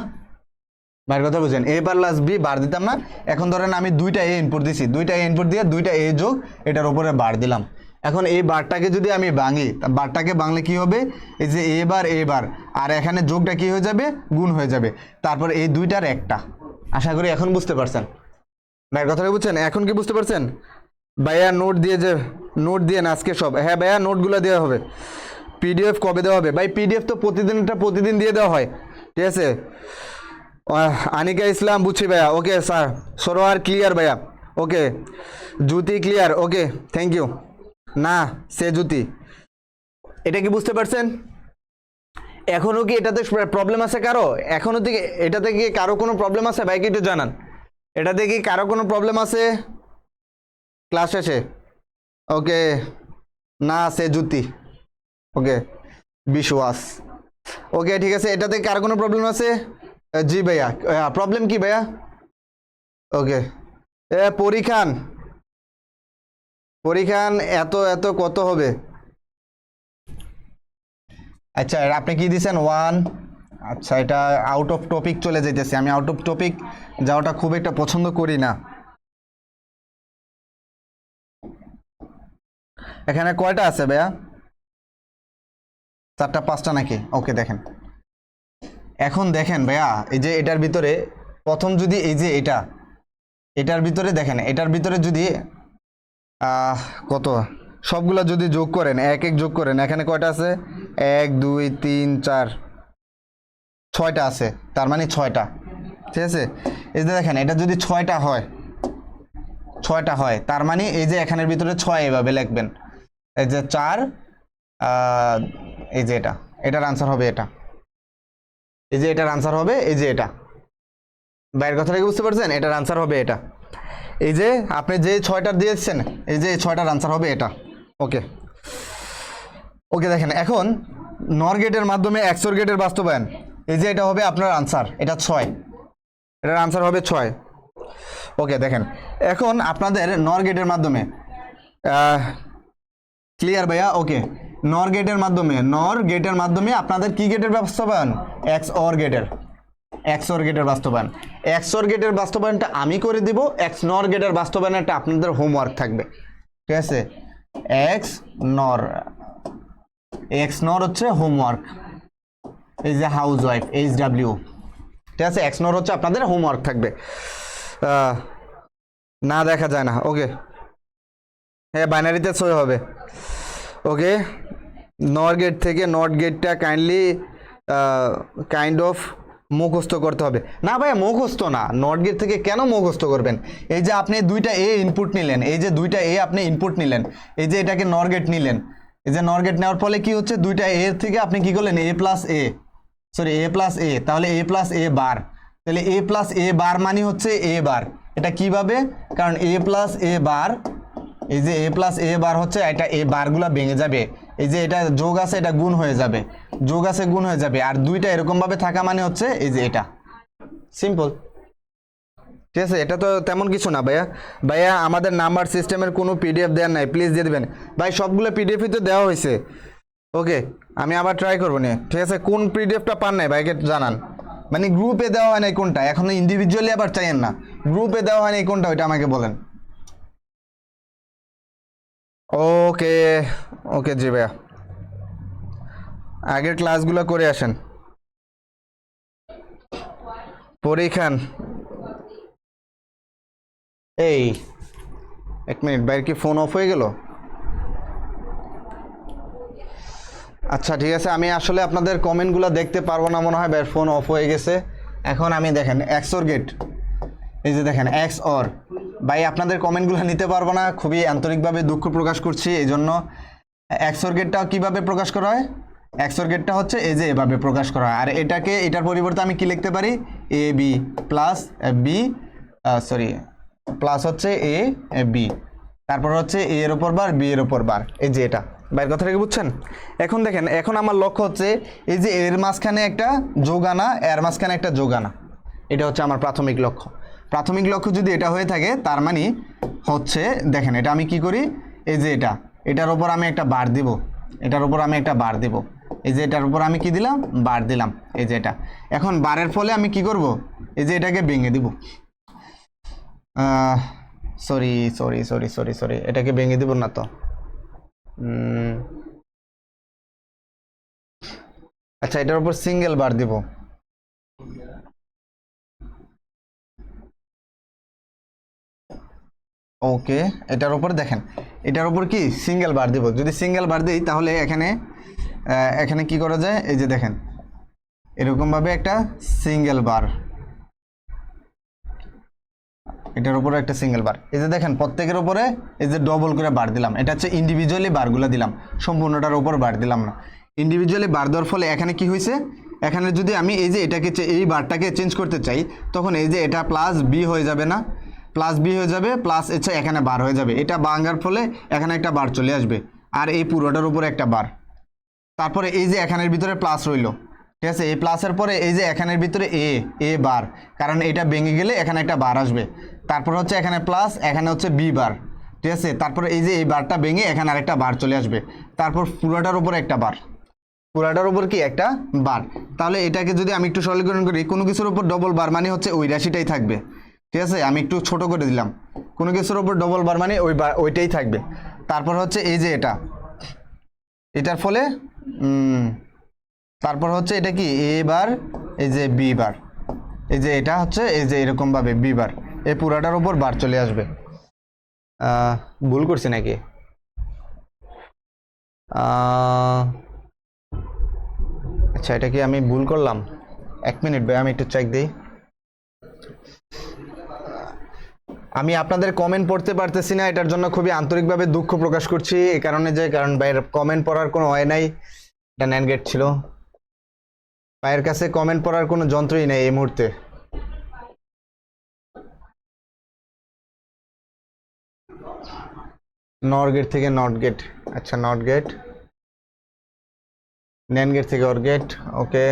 বার কথা বুঝেন? এ প্লাস বি বার দিতাম না। এখন ধরেন আমি 2টা এ ইনপুট দিছি, 2টা এ ইনপুট দিয়ে 2টা এ যোগ এটার উপরে বার দিলাম। এখন এই বারটাকে যদি আমি ভাঙি, বারটাকে ভাঙলে কি হবে? এই যে এ বার আর এখানে যোগটা কি হয়ে যাবে? গুণ হয়ে যাবে। তারপর এই 2টার একটা। আশা করি এখন বুঝতে পারছেন। ভাইয়ের কথাটা বুঝছেন? এখন কি বুঝতে পারছেন? ভাইয়া নোট দিয়ে না আজকে সব। হ্যাঁ ভাইয়া নোটগুলো দেওয়া হবে। পিডিএফ কবে দেওয়া হবে? ভাই পিডিএফ তো প্রতিদিন দিয়ে দেওয়া হয়, ঠিক আছে? আনিকা ইসলাম বুঝছি ভাইয়া, ওকে স্যার। সরোয়ার ক্লিয়ার ভাইয়া, ওকে। জ্যোতি ক্লিয়ার, ওকে থ্যাংক ইউ। না সে জ্যোতি, এটা কি বুঝতে পারছেন? এখনও কি এটাতে প্রবলেম আছে কারো? এখনও থেকে এটাতে কি কারো কোনো প্রবলেম আছে? ভাইকে একটু জানান, এটাতে কি কারো কোনো প্রবলেম আছে ক্লাস শেষে? ওকে না সে জ্যোতি, ওকে বিশ্বাস, ওকে ঠিক আছে। এটাতে কারো কোনো প্রবলেম আছে? জি ভাইয়া, প্রবলেম কি ভাইয়া? ওকে পরীক্ষান পরীক্ষান এত এত কত হবে? আচ্ছা আপনি কি দিয়েছেন 1। আচ্ছা এটা আউট অফ টপিক চলে যাইতেছে, আমি আউট অফ টপিক যাওয়াটা খুব একটা পছন্দ করি না। এখানে কয়টা আছে ভাইয়া? 4টা 5টা নাকি? ওকে দেখেন, এখন দেখেন ভাইয়া, এই যে এটার ভিতরে প্রথম যদি এই যে এটার ভিতরে দেখেন, এটার ভিতরে যদি কত সবগুলা যদি যোগ করেন, এক এক যোগ করেন, এখানে কয়টা আছে? 1 2 3 4 6টা আছে, তার মানে 6টা। ঠিক আছে, এই যে দেখেন এটা যদি 6টা হয় তার মানে এই যে এখানের ভিতরে 6 এভাবে লিখবেন, এই যে 4, এই যে এটার আনসার হবে এটা, এই যে এটার আনসার হবে এই যে এটা। বাইরের কথা কি বুঝতে পারছেন? এটার আনসার হবে এটা। এই যে আপনি যে 6টা দিয়েছেন, এই যে 6টার আনসার হবে এটা। ওকে ওকে দেখেন, এখন নর গেটের মাধ্যমে XOR গেটের বাস্তবায়ন, এই যে এটা হবে আপনার আনসার, এটা 6, এটার আনসার হবে 6। ওকে দেখেন, এখন আপনাদের নর গেটের মাধ্যমে ক্লিয়ার ভাইয়া? ওকে, নর গেটের মাধ্যমে আপনাদের কি গেটের বাস্তবায়ন? XOR গেটের বাস্তবায়ন। XOR গেটের বাস্তবায়নটা আমি করে দিব, XNOR গেটের বাস্তবায়নটা আপনাদের হোমওয়ার্ক থাকবে। ঠিক আছে, XNOR হচ্ছে হোমওয়ার্ক, এই যে হাউস ওয়াইফ HW। ঠিক আছে, XNOR হচ্ছে আপনাদের হোমওয়ার্ক থাকবে, না দেখা যায় না। ওকে হ্যাঁ, বাইনারিতে 6 হবে। ওকে, নর গেট থেকে নট গেটটা কাইন্ড অফ মুখস্থ করতে হবে। না ভাইয়া মুখস্থ না, নট গেট থেকে কেন মুখস্থ করবেন? এই যে আপনি 2টা A ইনপুট নিলেন, এই যে 2টা A আপনি ইনপুট নিলেন, এই যে এটাকে নর গেট নিলেন, এই যে নর গেট নেওয়ার ফলে কি হচ্ছে, 2টা A এর থেকে আপনি কি করলেন? A প্লাস A, তাহলে A প্লাস A বার, তাহলে A প্লাস A বার মানে হচ্ছে A বার। এটা কিভাবে? কারণ A প্লাস A বার, এই যে A প্লাস A বার হচ্ছে এটা, A বারগুলা ভেঙে যাবে, এই যে এটা যোগ আছে এটা গুণ হয়ে যাবে, যোগ আছে গুণ হয়ে যাবে, আর 2টা এরকম ভাবে থাকা মানে হচ্ছে এই যে এটা। সিম্পল। ঠিক আছে, এটা তো তেমন কিছু না ভাইয়া। ভাইয়া আমাদের নাম্বার সিস্টেমের কোনো PDF দেওয়ার নাই, প্লিজ দিয়ে দেবেন ভাই। সবগুলো PDF তো দেওয়া হয়েছে। ওকে, আমি আবার ট্রাই করবো নি। ঠিক আছে, কোন PDFটা পান নাই ভাইকে জানান। মানে গ্রুপে দেওয়া হয় নাই কোনটা, এখন ইন্ডিভিজুয়ালি আবার চাইেন না, গ্রুপে দেওয়া হয় নাই কোনটা ওইটা আমাকে বলেন। ওকে ওকে জি ভাইয়া, আগের ক্লাসগুলো করে আসেন। পরীক্ষান এই 1 মিনিট, বাইরে কি ফোন অফ হয়ে গেল? আচ্ছা ঠিক আছে, আমি আসলে আপনাদের কমেন্টগুলো দেখতে পারবো না মনে হয়, বাইরের ফোন অফ হয়ে গেছে। এখন আমি দেখেন XOR গেট, এই যে দেখেন XOR, ভাই আপনাদের কমেন্টগুলো নিতে পারবো না, খুবই আন্তরিকভাবে দুঃখ প্রকাশ করছি। এই জন্য XOR গেটটাও কীভাবে প্রকাশ করা হয়? XOR গেটটা হচ্ছে এই যে এভাবে প্রকাশ করা হয়, আর এটার পরিবর্তে আমি কি লিখতে পারি? AB প্লাস B, প্লাস হচ্ছে AB, তারপর হচ্ছে A এর ওপর বার, B এর ওপর বার, এই যে এটা। ভাইয়ের কথা কি বুঝছেন? এখন দেখেন, এখন আমার লক্ষ্য হচ্ছে এই যে এর মাঝখানে একটা যোগ আনা, এর মাঝখানে একটা যোগ আনা, এটা হচ্ছে আমার প্রাথমিক লক্ষ্য। প্রাথমিক লক্ষ্য যদি এটা হয়ে থাকে, তার মানে হচ্ছে দেখেন এটা আমি কি করি, এই যে এটার উপর আমি একটা বার দিব, এটার উপর আমি একটা বার দিব, এই যে এটার উপর আমি কি দিলাম? বার দিলাম, এই যে এটা। এখন বারের ফলে আমি কি করব? এই যে এটাকে ভেঙে দিব, সরি, এটাকে ভেঙে দিব না তো। আচ্ছা, এটার উপর সিঙ্গেল বার দিব, ওকে। এটার উপর দেখেন, এটার উপর কি সিঙ্গেল বার দিব। যদি সিঙ্গেল বার দিই তাহলে এখানে কি করা যায়? এই যে দেখেন এরকমভাবে একটা সিঙ্গেল বার, এটার উপরে একটা সিঙ্গেল বার, এই যে দেখেন প্রত্যেকের উপরে এই যে ডবল করে বার দিলাম। এটা হচ্ছে ইন্ডিভিজুয়ালি বারগুলো দিলাম, সম্পূর্ণটার উপর বার দিলাম না। ইন্ডিভিজুয়ালি বার দেওয়ার ফলে এখানে কি হয়েছে? এখানে যদি আমি এই যে এই বারটাকে চেঞ্জ করতে চাই, তখন এই যে এটা প্লাস বি হয়ে যাবে না, প্লাস বি হয়ে যাবে, প্লাস হচ্ছে এখানে বার হয়ে যাবে, এটা ভাঙার ফলে এখানে একটা বার চলে আসবে, আর এই পুরোটার উপরে একটা বার। তারপরে এই যে এখানের ভিতরে প্লাস রইল, ঠিক আছে, এ প্লাসের পরে এই যে এখানের ভিতরে এ বার, কারণ এটা ভেঙে গেলে এখানে একটা বার আসবে। তারপর হচ্ছে এখানে প্লাস, এখানে হচ্ছে বি বার। ঠিক আছে, তারপরে এই যে এই বারটা ভেঙে এখানে আরেকটা বার চলে আসবে। তারপর পুরোটার উপরে একটা বার, পুরাটার উপর কি একটা বার। তাহলে এটাকে যদি আমি একটু সরলীকরণ করি, কোনো কিছুর উপর ডবল বার মানে হচ্ছে ওই রাশিটাই থাকবে। ঠিক আছে, আমি একটু ছোট করে দিলাম, কোনো কিছুর উপর ডবল বার মানে ওইটাই থাকবে। তারপর হচ্ছে এই যে এটার ফলে তারপর হচ্ছে এটা কি এ বার, এই যে বি বার, এই যে এটা হচ্ছে এই যে এরকম ভাবে বি বার, এই পুরাটার উপর বার চলে আসবে। ভুল করছি নাকি? আচ্ছা, এটা কি আমি ভুল করলাম? 1 মিনিট ভাই, আমি একটু চেক দিই। আমি আপনাদের কমেন্ট পড়তে পারতেছি না, এটার জন্য খুবই আন্তরিকভাবে দুঃখ প্রকাশ করছি। এই কারণে যে কারণ ভাইয়ের কমেন্ট পড়ার কোনো হয় নাই, এটা ন্যান গেট ছিল, ভাইয়ের কাছে কমেন্ট পড়ার কোনো যন্ত্রই নেই এই মুহূর্তে। নর গেট থেকে নট গেট, আচ্ছা নট গেট, ন্যান গেট থেকে অর গেট। ওকে,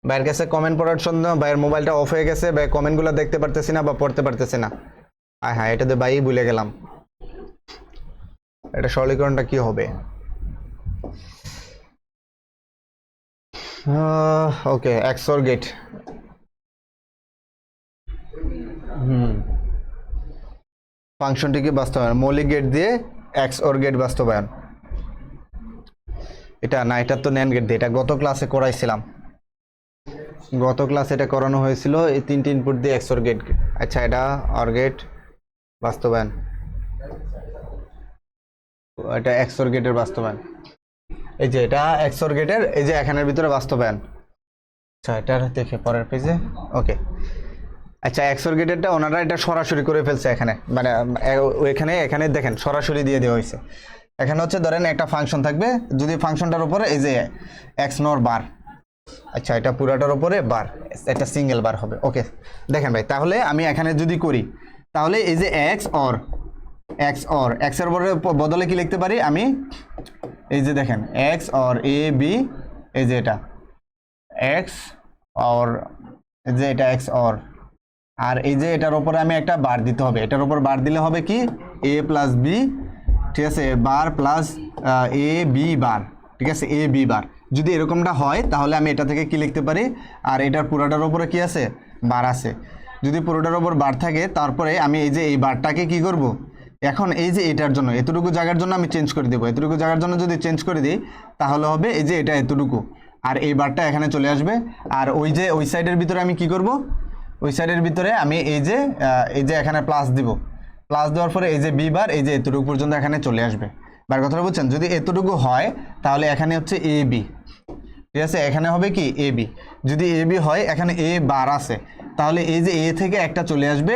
ভাইয়ের কাছে কমেন্ট পড়ার জন্য ভাইয়ের মোবাইলটা অফ হয়ে গেছে, ভাই কমেন্টগুলো দেখতে পারতেছি না বা পড়তে পারতেছি না। হ্যাঁ, এটাতে ভাই ভুলে গেলাম, এটা সরলীকরণটা কি হবে? ওকে, এক্সর গেট। ফাংশনটিকে বাস্তবায়ন, মৌলিক গেট দিয়ে এক্স অর গেট বাস্তবায়ন। এটা না, এটা তো ন্যান গেট দিয়ে, এটা গত ক্লাসে করাইছিলাম, গত ক্লাসে এটা করানো হয়েছিল, এই 3টি ইনপুট দিয়ে এক্স অর গেট। আচ্ছা, এটা অর গেট বাস্তবায়ন, এটা এক্স অর গেটের বাস্তবায়ন, এই যে এটা এক্স অর গেটের এই যে এখানের ভিতরে বাস্তবায়ন। আচ্ছা, এটা দেখে পরের পেজে। ওকে, আচ্ছা, এক্সর গেটেরটা ওনারা এটা সরাসরি করে ফেলছে এখানে, মানে এখানে দেখেন সরাসরি দিয়ে দেওয়া হয়েছে। এখানে হচ্ছে ধরেন একটা ফাংশন থাকবে, যদি ফাংশনটার উপরে এই যে এক্স নর বার, আচ্ছা এটা পুরাটার উপরে বার, একটা সিঙ্গেল বার হবে। ওকে, দেখেন ভাই, তাহলে আমি এখানে যদি করি, তাহলে এই যে এক্স অর এক্সের বদলে কি লিখতে পারি আমি, এই যে দেখেন এক্স অর এ বি, এই যে এটা এক্স অর, যে এটা এক্স অর, আর এই যে এটার উপরে আমি একটা বার দিতে হবে, এটার উপর বার দিলে হবে কি এ প্লাস বি, ঠিক আছে, বার প্লাস এ বি বার, ঠিক আছে, এ বি বার। যদি এরকমটা হয় তাহলে আমি এটা থেকে কি লিখতে পারি, আর এটার পুরোটার উপরে কি আছে, বার আছে। যদি পুরোটার উপর বার থাকে, তারপরে আমি এই যে এই বারটাকে কি করব, এখন এই যে এটার জন্য এতটুকু জায়গার জন্য আমি চেঞ্জ করে দেবো, এতটুকু জায়গার জন্য যদি চেঞ্জ করে দিই তাহলে হবে এই যে এটা এতটুকু, আর এই বারটা এখানে চলে আসবে। আর ওই যে ওই সাইডের ভিতরে আমি কি করব, ওই সাইডের ভিতরে আমি এই যে এখানে প্লাস দিব, প্লাস দেওয়ার পরে এই যে বি বার, এই যে এতটুকু পর্যন্ত এখানে চলে আসবে। বার কথাটা বুঝছেন? যদি এতটুকু হয় তাহলে এখানে হচ্ছে এ বি, ঠিক আছে, এখানে হবে কি এ বি। যদি এ বি হয়, এখানে এ বার আছে, তাহলে এই যে এ থেকে একটা চলে আসবে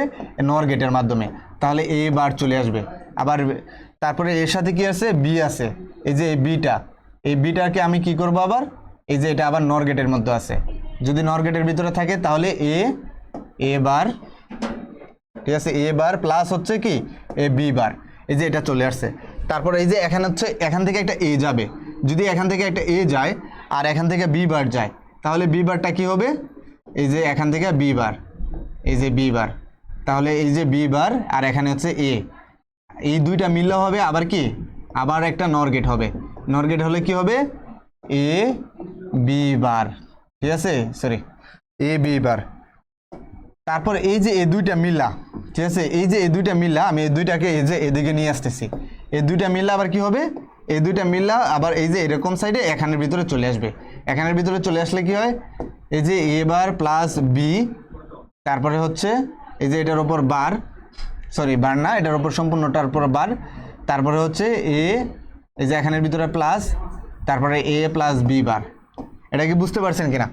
নর গেটের মাধ্যমে, তাহলে এ বার চলে আসবে। আবার তারপরে এর সাথে কি আছে, বি আছে, এই যে বিটা, এই বিটাকে আমি কি করব আবার, এই যে এটা আবার নর গেটের মধ্যে আছে, যদি নর গেটের ভিতরে থাকে তাহলে এ বার, ঠিক আছে, এ বার প্লাস হচ্ছে কি এ বি বার, এই যে এটা চলে আসছে। তারপর এই যে এখানে হচ্ছে এখান থেকে একটা এ যাবে, যদি এখান থেকে একটা এ যায় আর এখান থেকে বি বার যায়, তাহলে বি বারটা কি হবে, এই যে এখান থেকে বি বার, এই যে বি বার, তাহলে এই যে বি বার আর এখানে হচ্ছে এ, এই দুইটা মিললে হবে আবার কি, আবার একটা নর গেট হবে। নর গেট হলে কি হবে, এ বি বার, ঠিক আছে, সরি এ বি বার। তারপর এই যে এই দুইটা মিলা, ঠিক আছে, এই যে এই দুইটা মিলা, আমি এই দুইটাকে এই যে এদিকে নিয়ে আসতেছি, এই দুইটা মিললা আবার কি হবে, এই দুইটা মিললা আবার এই যে এরকম সাইডে এখানের ভিতরে চলে আসবে। এখানের ভিতরে চলে আসলে কি হয়, এই যে এ বার প্লাস বি, তারপরে হচ্ছে এই যে এটার উপর বার, সরি বার না, এটার উপর সম্পূর্ণটার উপর বার, তারপরে হচ্ছে এই যে এখানের ভিতরে প্লাস, তারপরে এ প্লাস বি বার। এটা কি বুঝতে পারছেন কিনা?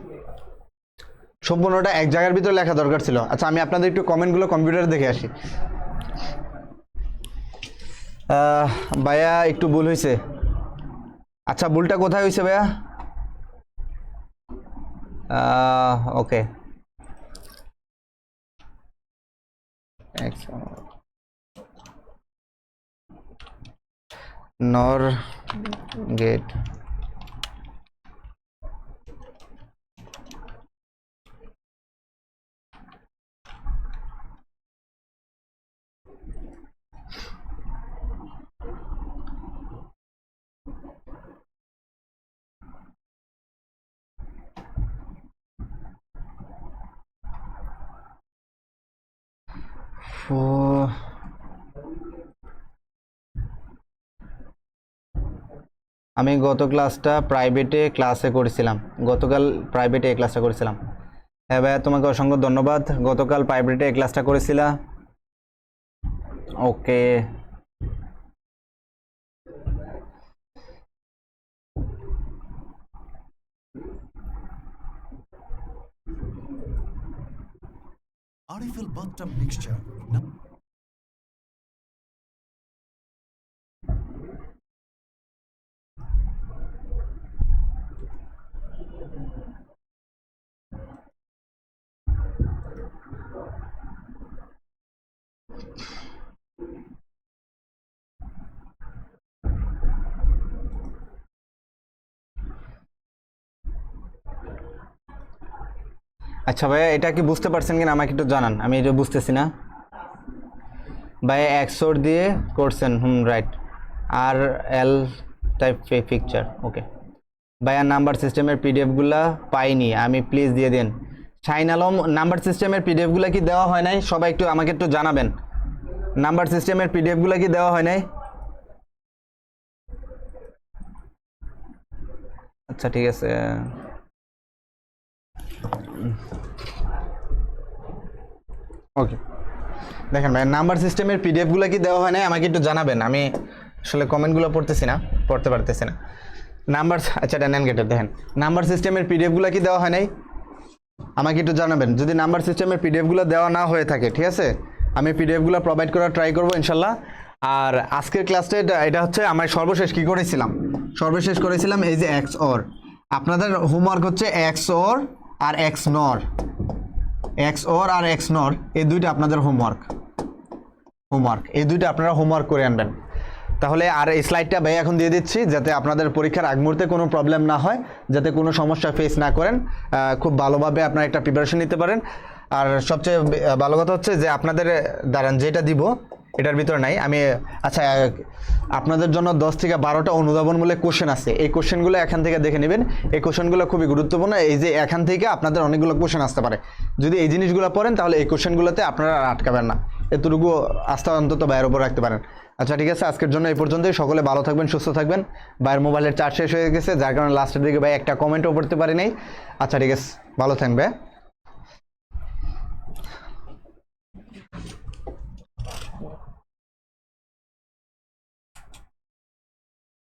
সম্পূর্ণটা এক জায়গার ভিতরে লেখা দরকার ছিল। আচ্ছা, আমি আপনাদের একটু কমেন্টগুলো কম্পিউটারে দেখে আসি। ভাইয়া একটু ভুল হয়েছে। আচ্ছা, ভুলটা কোথায় হয়েছে ভাইয়া? ওকে, নর গেট আমি গত ক্লাসটা প্রাইভেটে ক্লাসে করেছিলাম, গতকাল প্রাইভেটে এই ক্লাসটা করেছিলাম। হ্যাঁ ভাইয়া, তোমাকে অসংখ্য ধন্যবাদ, গতকাল প্রাইভেটে এই ক্লাসটা করেছিলা। ওকে, Arifil bathtub mixture. Now, আচ্ছা ভাইয়া, এটা কি বুঝতে পারছেন কিনা আমাকে একটু জানান, আমি এটা বুঝতেছি না। ভাইয়া এক্সোর দিয়ে করছেন, রাইট। আর এল টাইপ পিকচার, ওকে। ভাইয়া নাম্বার সিস্টেমের পিডিএফগুলা পাইনি, আমি প্লিজ দিয়ে দিন। শাইন আলম, নাম্বার সিস্টেমের পিডিএফগুলো কি দেওয়া হয় নাই? সবাই একটু আমাকে একটু জানাবেন, নাম্বার সিস্টেমের পিডিএফগুলো কি দেওয়া হয় নাই? আচ্ছা ঠিক আছে। ওকে, দেখেন ভাই, নাম্বার সিস্টেমের পিডিএফগুলো কি দেওয়া হয় নাই আমাকে একটু জানাবেন, আমি আসলে কমেন্টগুলো পড়তে পারতেছি না। নাম্বার, আচ্ছা এটা নেন গেটের, দেখেন নাম্বার সিস্টেমের পিডিএফগুলো কি দেওয়া হয় নাই আমাকে একটু জানাবেন। যদি নাম্বার সিস্টেমের পিডিএফগুলো দেওয়া না হয়ে থাকে, ঠিক আছে, আমি পিডিএফগুলো প্রোভাইড করার ট্রাই করবো ইনশাল্লাহ। আর আজকের ক্লাসটা এটা হচ্ছে আমার সর্বশেষ কি করেছিলাম, এই যে এক্স অর। আপনাদের হোমওয়ার্ক হচ্ছে এক্স অর আর এক্স নর, এই দুইটা আপনাদের হোমওয়ার্ক, এই দুইটা আপনারা হোমওয়ার্ক করে আনবেন। তাহলে আর এই স্লাইডটা ভাই এখন দিয়ে দিচ্ছি, যাতে আপনাদের পরীক্ষার আগ মুহূর্তে কোনো প্রবলেম না হয়, যাতে কোনো সমস্যা ফেস না করেন, খুব ভালোভাবে আপনারা একটা প্রিপারেশন নিতে পারেন। আর সবচেয়ে ভালো কথা হচ্ছে যে আপনাদের দাঁড়ান যেটা দিব এটার ভিতরে নাই আমি, আচ্ছা আপনাদের জন্য 10 থেকে 12টা অনুধাবনমূলক কোশ্চেন আছে, এই কোশ্চেনগুলো এখান থেকে দেখে নেবেন। এই কোশ্চেনগুলো খুবই গুরুত্বপূর্ণ, এই যে এখান থেকে আপনাদের অনেকগুলো কোশ্চেন আসতে পারে। যদি এই জিনিসগুলো পড়েন তাহলে এই কোশ্চেনগুলোতে আপনারা আর আটকাবেন না, এতটুকু আস্থা অন্তত ভাইয়ের উপর রাখতে পারেন। আচ্ছা ঠিক আছে, আজকের জন্য এই পর্যন্তই। সকলে ভালো থাকবেন, সুস্থ থাকবেন। ভাইয়ের মোবাইলের চার্জ শেষ হয়ে গেছে, যার কারণে লাস্টের দিকে ভাই একটা কমেন্টও পড়তে পারি নাই। আচ্ছা ঠিক আছে, ভালো থাকবে।